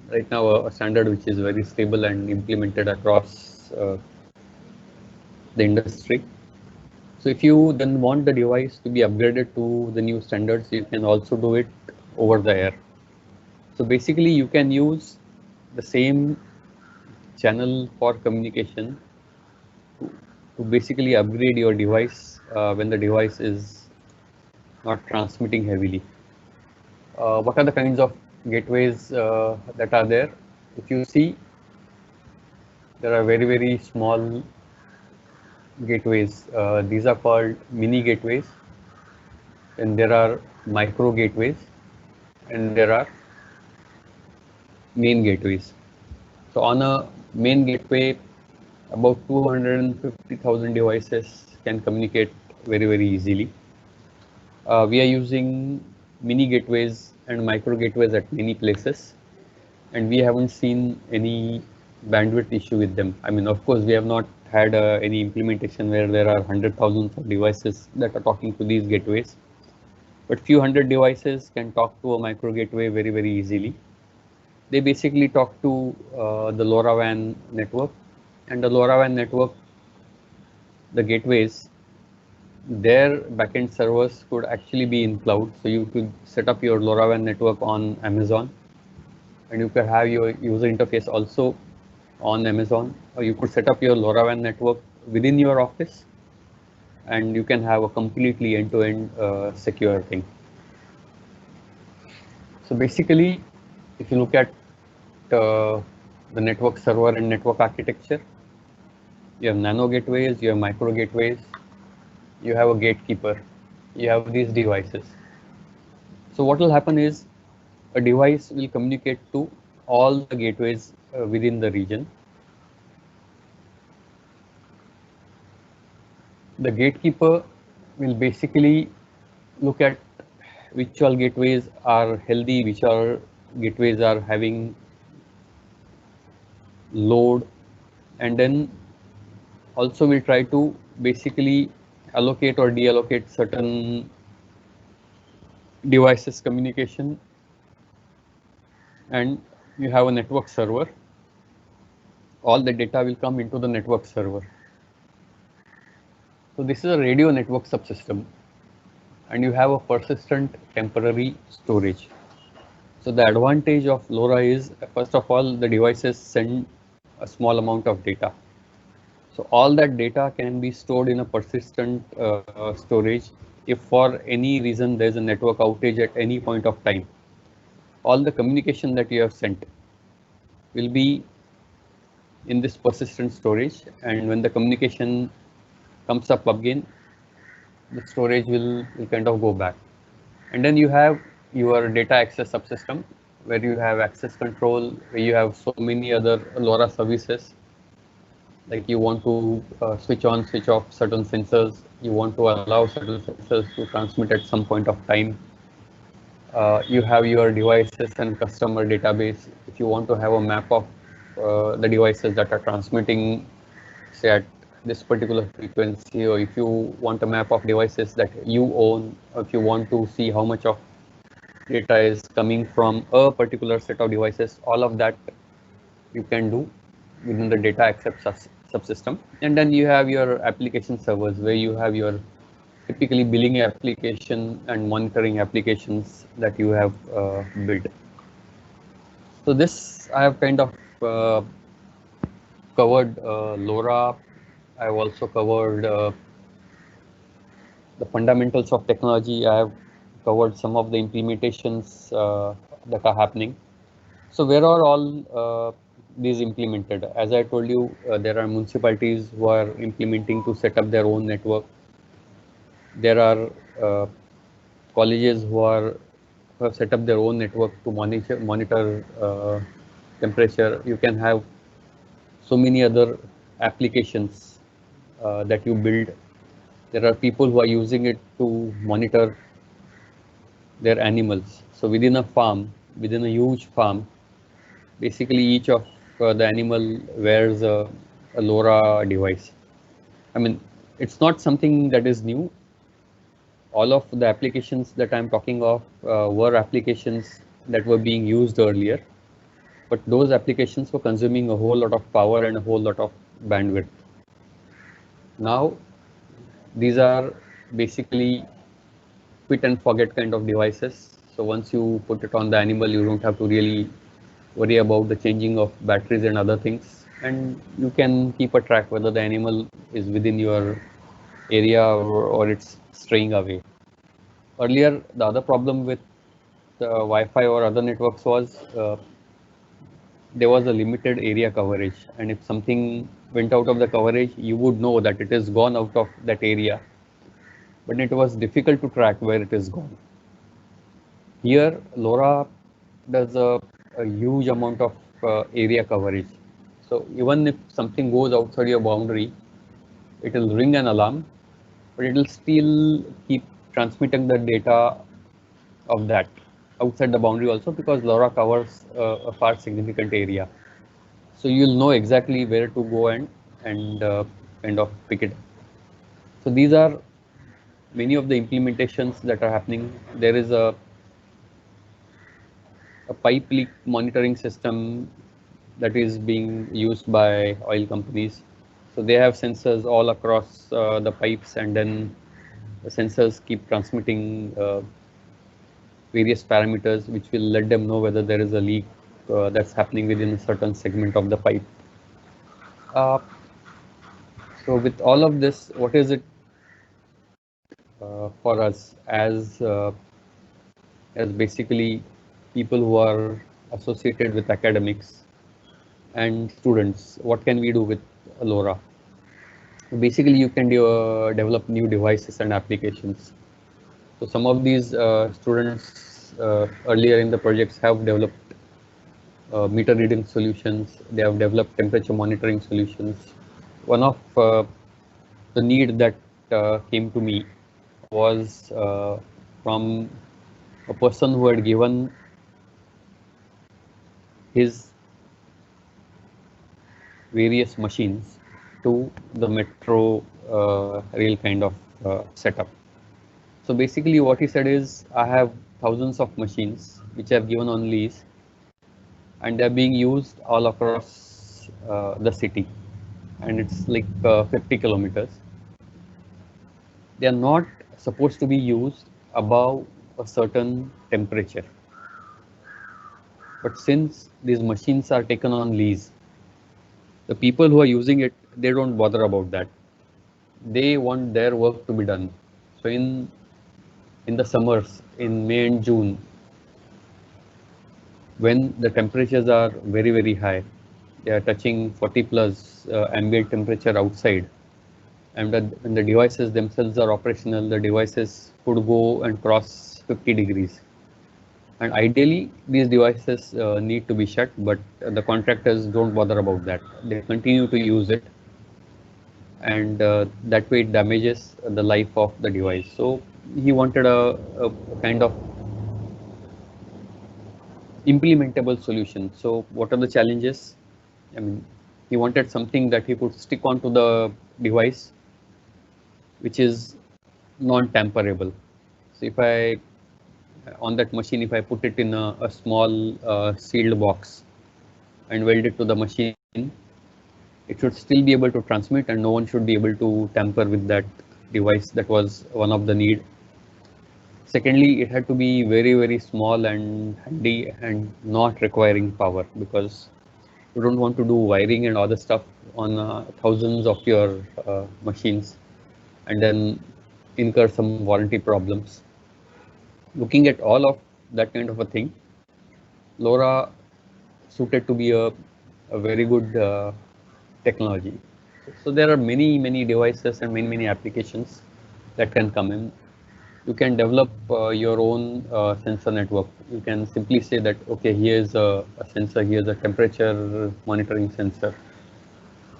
right now a standard which is very stable and implemented across the industry. So if you then want the device to be upgraded to the new standards, you can also do it over the air. So basically you can use the same channel for communication to basically upgrade your device when the device is not transmitting heavily. What are the kinds of gateways that are there? If you see, there are very small gateways. These are called mini gateways, and there are micro gateways, and there are main gateways. So on a main gateway, about 250,000 devices can communicate very easily. We are using mini gateways and micro gateways at many places, and we haven't seen any bandwidth issue with them. I mean, of course, we have not had any implementation where there are 100,000 of devices that are talking to these gateways, but few hundred devices can talk to a micro gateway very easily. They basically talk to the LoRaWAN network, and the LoRaWAN network, the gateways, their backend servers could actually be in cloud. So you could set up your LoRaWAN network on Amazon, and you could have your user interface also on Amazon, or you could set up your LoRaWAN network within your office, and you can have a completely end-to-end secure thing. So basically, if you look at the network server and network architecture, you have nano gateways, you have micro gateways, you have a gatekeeper, you have these devices. So what will happen is a device will communicate to all the gateways within the region. The gatekeeper will basically look at which all gateways are healthy, which all gateways are having load, and then also we'll try to basically allocate or deallocate certain devices communication. And you have a network server. All the data will come into the network server. So this is a radio network subsystem, and you have a persistent temporary storage. So the advantage of LoRa is, first of all, the devices send a small amount of data. So all that data can be stored in a persistent storage. If for any reason there's a network outage at any point of time, all the communication that you have sent will be in this persistent storage, and when the communication comes up again, the storage will kind of go back. And then you have your data access subsystem, where you have access control, where you have so many other LoRa services. Like you want to switch on, switch off certain sensors. You want to allow certain sensors to transmit at some point of time. You have your devices and customer database. If you want to have a map of the devices that are transmitting, say at this particular frequency, or if you want a map of devices that you own, or if you want to see how much of data is coming from a particular set of devices, all of that you can do within the data access subsystem. And then you have your application servers, where you have your typically billing application and monitoring applications that you have built. So this I have kind of covered LoRa. I've also covered the fundamentals of technology. I have covered some of the implementations that are happening. So where are all these implemented? As I told you, there are municipalities who are implementing to set up their own network. There are colleges who have set up their own network to monitor temperature. You can have so many other applications that you build. There are people who are using it to monitor their animals. So within a farm, within a huge farm, basically each of the animal wears a LoRa device. I mean, it's not something that is new. All of the applications that I'm talking of were applications that were being used earlier, but those applications were consuming a whole lot of power and a whole lot of bandwidth. Now, these are basically quit and forget kind of devices. So once you put it on the animal, you don't have to really worry about the changing of batteries and other things, and you can keep a track whether the animal is within your area or it's straying away. Earlier, the other problem with Wi-Fi or other networks was there was a limited area coverage, and if something went out of the coverage, you would know that it is gone out of that area, but it was difficult to track where it is gone. Here, LoRa does a huge amount of area coverage. So even if something goes outside your boundary, it will ring an alarm, but it will still keep transmitting the data of that outside the boundary also, because LoRa covers a far significant area. So you'll know exactly where to go and kind of pick it up. So these are many of the implementations that are happening. There is a pipe leak monitoring system that is being used by oil companies. So they have sensors all across the pipes, and then the sensors keep transmitting various parameters which will let them know whether there is a leak that's happening within a certain segment of the pipe. Uh, so with all of this, what is it for us as basically people who are associated with academics and students? What can we do with LoRa? Basically, you can develop new devices and applications. So some of these students earlier in the projects have developed meter reading solutions. They have developed temperature monitoring solutions. One of the need that came to me was from a person who had given his various machines to the metro rail kind of setup. So basically what he said is, I have thousands of machines which I have given on lease, and they're being used all across the city, and it's like 50 kilometers. They are not supposed to be used above a certain temperature. But since these machines are taken on lease, the people who are using it, they don't bother about that. They want their work to be done. So in the summers, in May and June, when the temperatures are very high, they are touching 40 plus ambient temperature outside, and when the devices themselves are operational, the devices could go and cross 50 degrees. And ideally, these devices need to be shut, but the contractors don't bother about that. They continue to use it, and that way it damages the life of the device. So he wanted a kind of implementable solution. So what are the challenges? I mean, he wanted something that he could stick onto the device, which is non-tamperable. So if I on that machine, if I put it in a small sealed box and weld it to the machine, it should still be able to transmit, and no one should be able to tamper with that device. That was one of the need. Secondly, it had to be very small and handy and not requiring power, because you don't want to do wiring and other stuff on thousands of your machines and then incur some warranty problems. Looking at all of that kind of a thing, LoRa suited to be a very good technology. So there are many devices and many applications that can come in. You can develop your own sensor network. You can simply say that, okay, here's a sensor, here's a temperature monitoring sensor.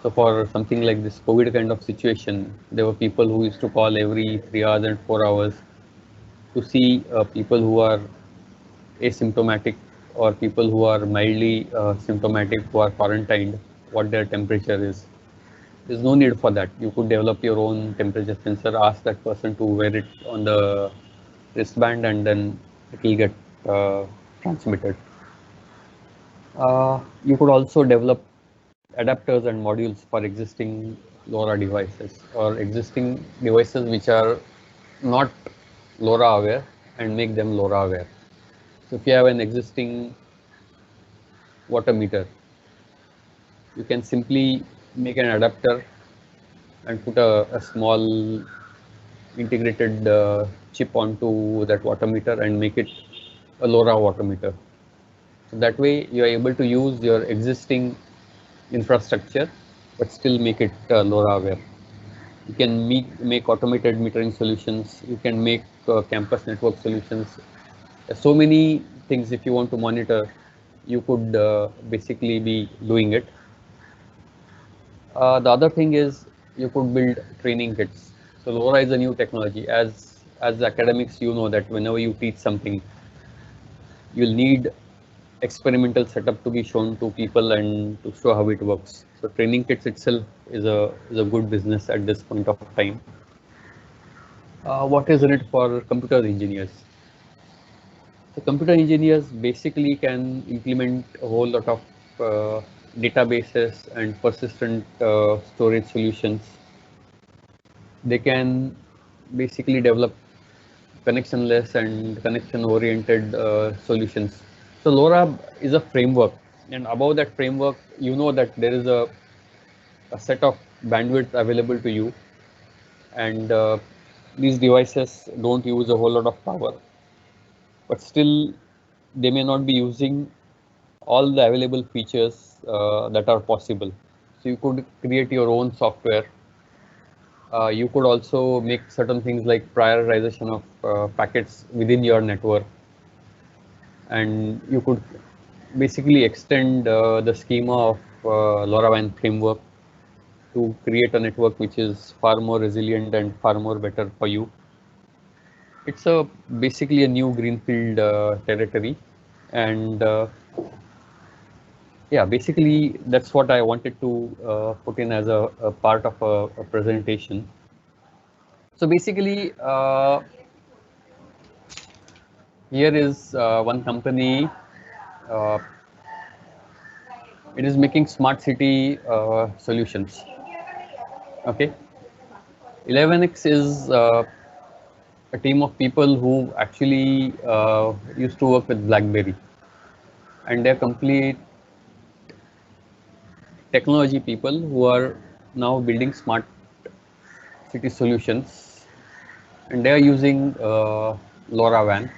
So for something like this COVID kind of situation, there were people who used to call every 3 hours and 4 hours to see people who are asymptomatic or people who are mildly symptomatic, who are quarantined, what their temperature is. There's no need for that. You could develop your own temperature sensor, ask that person to wear it on the wristband, and then it will get transmitted. You could also develop adapters and modules for existing LoRa devices or existing devices which are not LoRa aware, and make them LoRa aware. So if you have an existing water meter, you can simply make an adapter and put a small integrated chip onto that water meter and make it a LoRa water meter. So that way you are able to use your existing infrastructure but still make it LoRa aware. You can make automated metering solutions. You can make campus network solutions. There's so many things. If you want to monitor, you could basically be doing it. The other thing is you could build training kits. So LoRa is a new technology. As academics, you know that whenever you teach something, you'll need experimental setup to be shown to people and to show how it works. So training kits itself is a good business at this point of time. What is in it for computer engineers? So computer engineers basically can implement a whole lot of databases and persistent storage solutions. They can basically develop connectionless and connection-oriented solutions. So LoRa is a framework, and above that framework, you know that there is a set of bandwidth available to you, and these devices don't use a whole lot of power, but still they may not be using all the available features that are possible. So you could create your own software. You could also make certain things like prioritization of packets within your network, and you could basically extend the schema of LoRaWAN framework to create a network which is far more resilient and far more better for you. It's basically a new greenfield territory, and yeah, basically that's what I wanted to put in as a part of a presentation. So basically, here is one company. Uh, it is making smart city solutions. Okay, 11x is a team of people who actually used to work with BlackBerry, and they're complete technology people who are now building smart city solutions, and they are using LoRaWAN.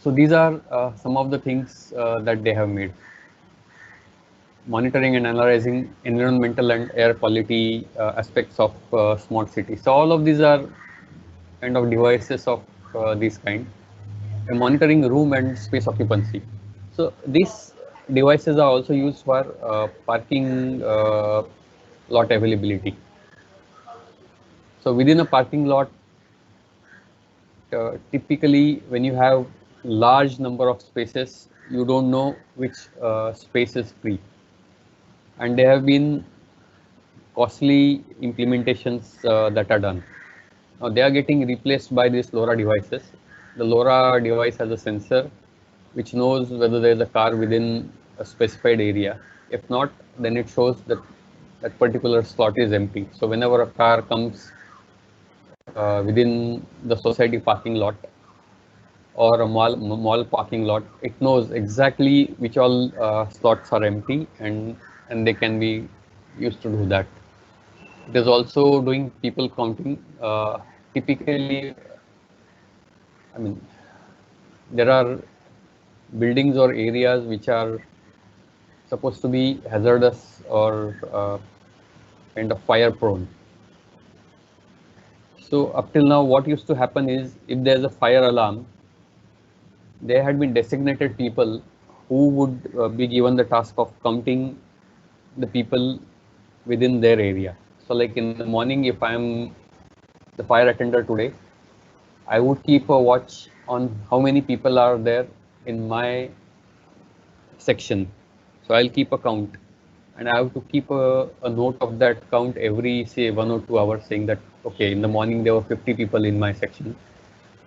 So these are some of the things that they have made. Monitoring and analyzing environmental and air quality aspects of smart cities. So all of these are kind of devices of this kind. And monitoring room and space occupancy. So these devices are also used for parking lot availability. So within a parking lot, typically when you have large number of spaces, you don't know which space is free. And there have been costly implementations that are done. Now they are getting replaced by these LoRa devices. The LoRa device has a sensor which knows whether there is a car within a specified area. If not, then it shows that that particular slot is empty. So whenever a car comes within the society parking lot or a mall parking lot, it knows exactly which all slots are empty, and they can be used to do that. It is also doing people counting. Typically, I mean, there are buildings or areas which are supposed to be hazardous or kind of fire prone. So up till now, what used to happen is if there's a fire alarm, there had been designated people who would be given the task of counting the people within their area. So like in the morning, if I'm the fire attender today, I would keep a watch on how many people are there in my section. So I'll keep a count, and I have to keep a note of that count every, say, 1 or 2 hours, saying that, okay, in the morning there were 50 people in my section.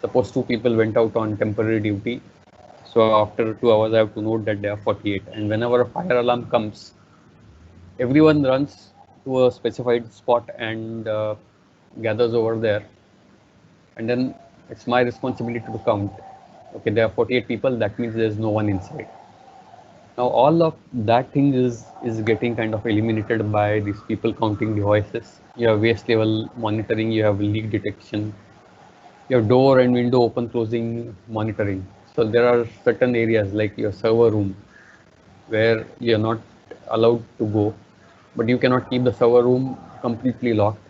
Suppose 2 people went out on temporary duty. So after 2 hours, I have to note that there are 48. And whenever a fire alarm comes, everyone runs to a specified spot and gathers over there. And then it's my responsibility to count. Okay, there are 48 people. That means there's no one inside. Now all of that thing is getting kind of eliminated by these people counting devices. You have waste level monitoring, you have leak detection, you have door and window open closing monitoring. So there are certain areas like your server room where you are not allowed to go, but you cannot keep the server room completely locked.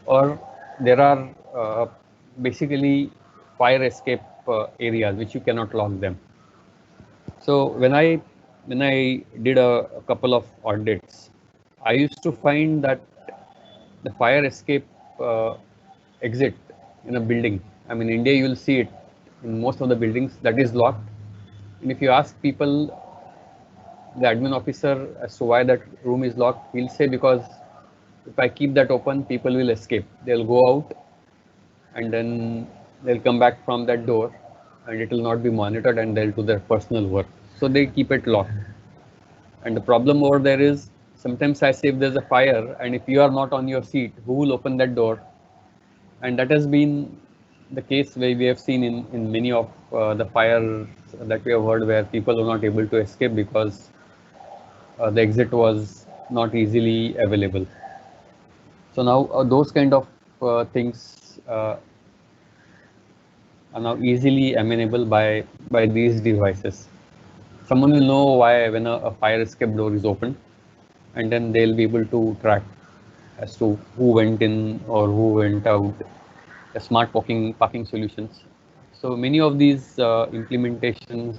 Or there are basically fire escape areas which you cannot lock them. So when I did a couple of audits, I used to find that the fire escape exit in a building. I mean, India, you will see it in most of the buildings that is locked. And if you ask people, the admin officer, as to why that room is locked, he'll say because if I keep that open, people will escape. They'll go out and then they'll come back from that door and it will not be monitored and they'll do their personal work. So they keep it locked. And the problem over there is sometimes I say if there's a fire and if you are not on your seat, who will open that door? And that has been the case where we have seen in many of the fires that we have heard where people were not able to escape because the exit was not easily available. So now those kind of things are now easily amenable by these devices. Someone will know why when a fire escape door is open, and then they'll be able to track as to who went in or who went out. The smart parking solutions. So many of these implementations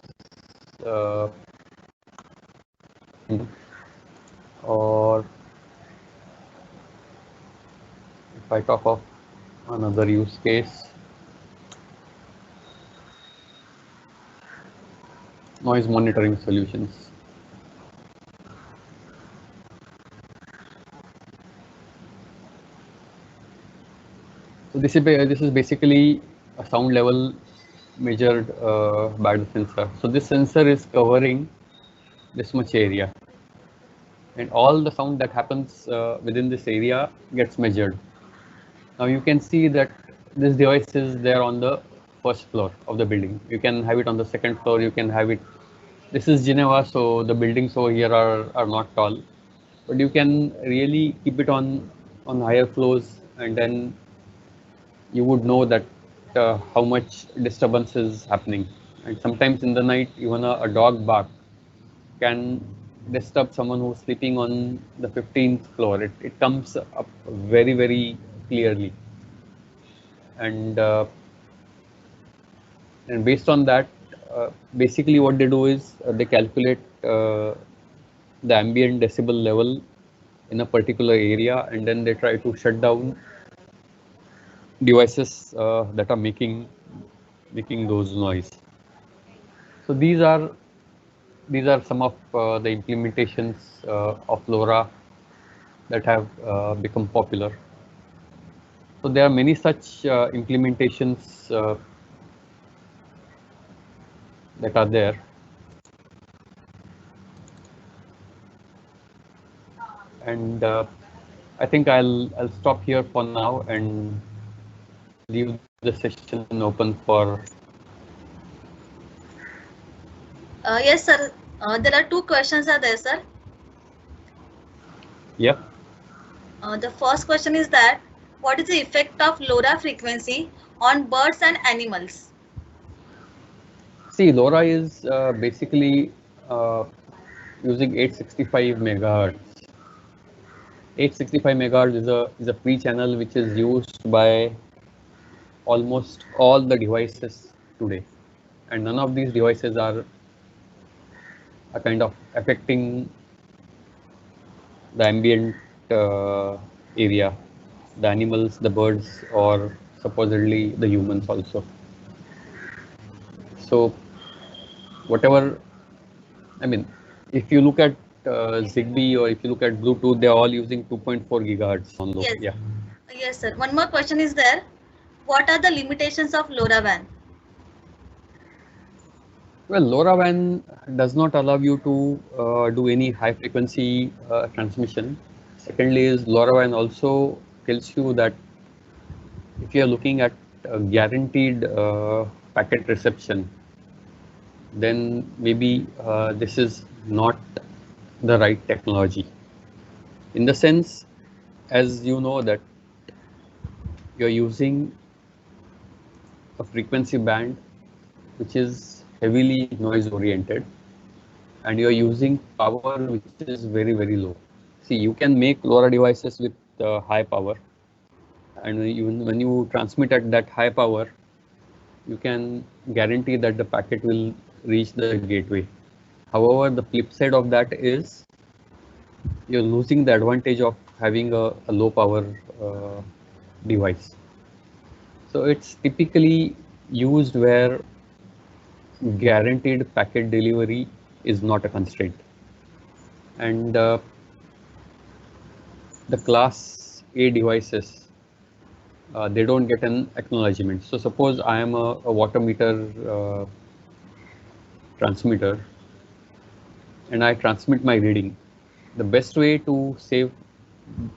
or if I talk of another use case, noise monitoring solutions. So this is basically a sound level measured by the sensor. So this sensor is covering this much area, and all the sound that happens within this area gets measured. Now you can see that this device is there on the first floor of the building. You can have it on the second floor. You can have it. This is Geneva, so the buildings over here are not tall, but you can really keep it on higher floors, and then you would know that how much disturbance is happening. And sometimes in the night, even a dog bark can disturb someone who's sleeping on the 15th floor. It comes up very, very clearly. And and based on that, basically what they do is they calculate the ambient decibel level in a particular area, and then they try to shut down devices that are making those noise. So these are some of the implementations of LoRa that have become popular. So there are many such implementations that are there. And I think I'll stop here for now and leave the session open for. Yes, sir. There are two questions are there, sir. Yeah. The first question is that what is the effect of LoRa frequency on birds and animals? See, LoRa is basically using 865 megahertz. 865 megahertz is a free channel which is used by almost all the devices today, and none of these devices are kind of affecting the ambient area, the animals, the birds, or supposedly the humans also. So whatever, I mean, if you look at Zigbee or if you look at Bluetooth, they're all using 2.4 gigahertz on those. Yes. Yeah. Yes, sir. One more question is there. What are the limitations of LoRaWAN? Well, LoRaWAN does not allow you to do any high frequency transmission. Secondly, is LoRaWAN also tells you that if you are looking at guaranteed packet reception, then maybe this is not the right technology. In the sense, as you know that you're using a frequency band which is heavily noise oriented, and you're using power which is very, very low. See, you can make LoRa devices with high power, and even when you transmit at that high power, you can guarantee that the packet will reach the gateway. However, the flip side of that is you're losing the advantage of having a low power device. So it's typically used where guaranteed packet delivery is not a constraint. And the class A devices, they don't get an acknowledgement. So suppose I am a water meter transmitter and I transmit my reading. The best way to save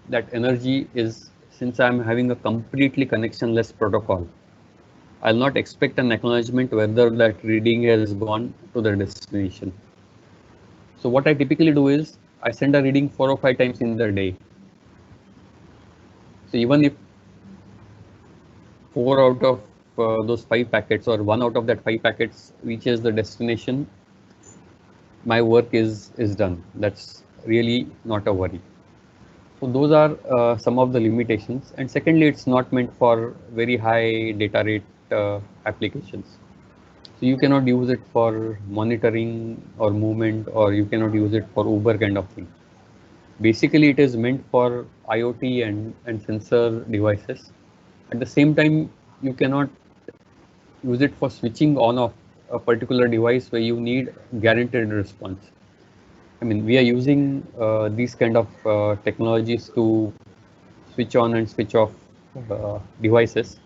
that energy is, since I'm having a completely connectionless protocol, I'll not expect an acknowledgement whether that reading has gone to the destination. So what I typically do is I send a reading 4 or 5 times in the day. So even if 4 out of those 5 packets or 1 out of that 5 packets reaches the destination, my work is done. That's really not a worry. So those are some of the limitations. And secondly, it's not meant for very high data rate applications. So you cannot use it for monitoring or movement, or you cannot use it for Uber kind of thing. Basically, it is meant for IoT and sensor devices. At the same time, you cannot use it for switching on off a particular device where you need guaranteed response. I mean, we are using these kind of technologies to switch on and switch off devices,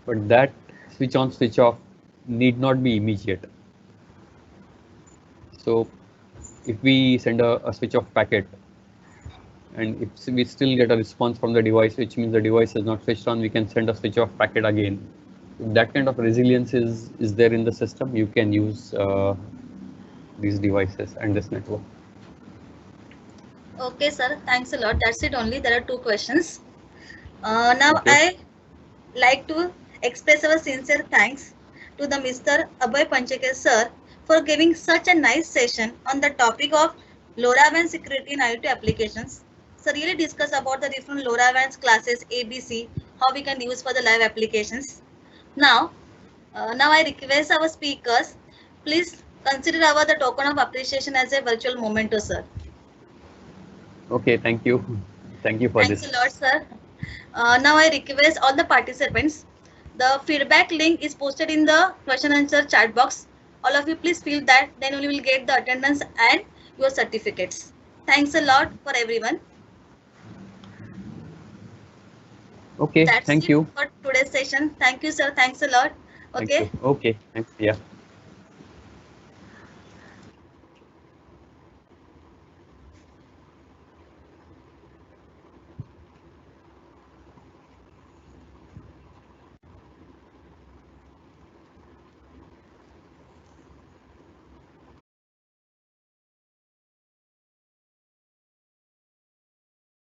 but that switch on, switch off need not be immediate. So if we send a switch off packet and if we still get a response from the device, which means the device is not switched on, we can send a switch off packet again. If that kind of resilience is there in the system, you can use these devices and this network. Okay, sir. Thanks a lot. That's it only. There are 2 questions. Now Okay. I like to express our sincere thanks to the Mr. Abhay Panchekar sir for giving such a nice session on the topic of LoRaWAN security in IoT applications. So really discuss about the different LoRaWAN classes ABC, how we can use for the live applications. Now I request our speakers, please consider our the token of appreciation as a virtual memento, sir. Okay, thank you. Thank you for Thanks this. a lot, sir. Now I request all the participants. The feedback link is posted in the question and answer chat box. All of you please fill that, then only will get the attendance and your certificates. Thanks a lot for everyone. Okay, That's thank it you. for today's session. Thank you, sir. Thanks a lot. Thank Okay. you. Okay, thanks. Yeah.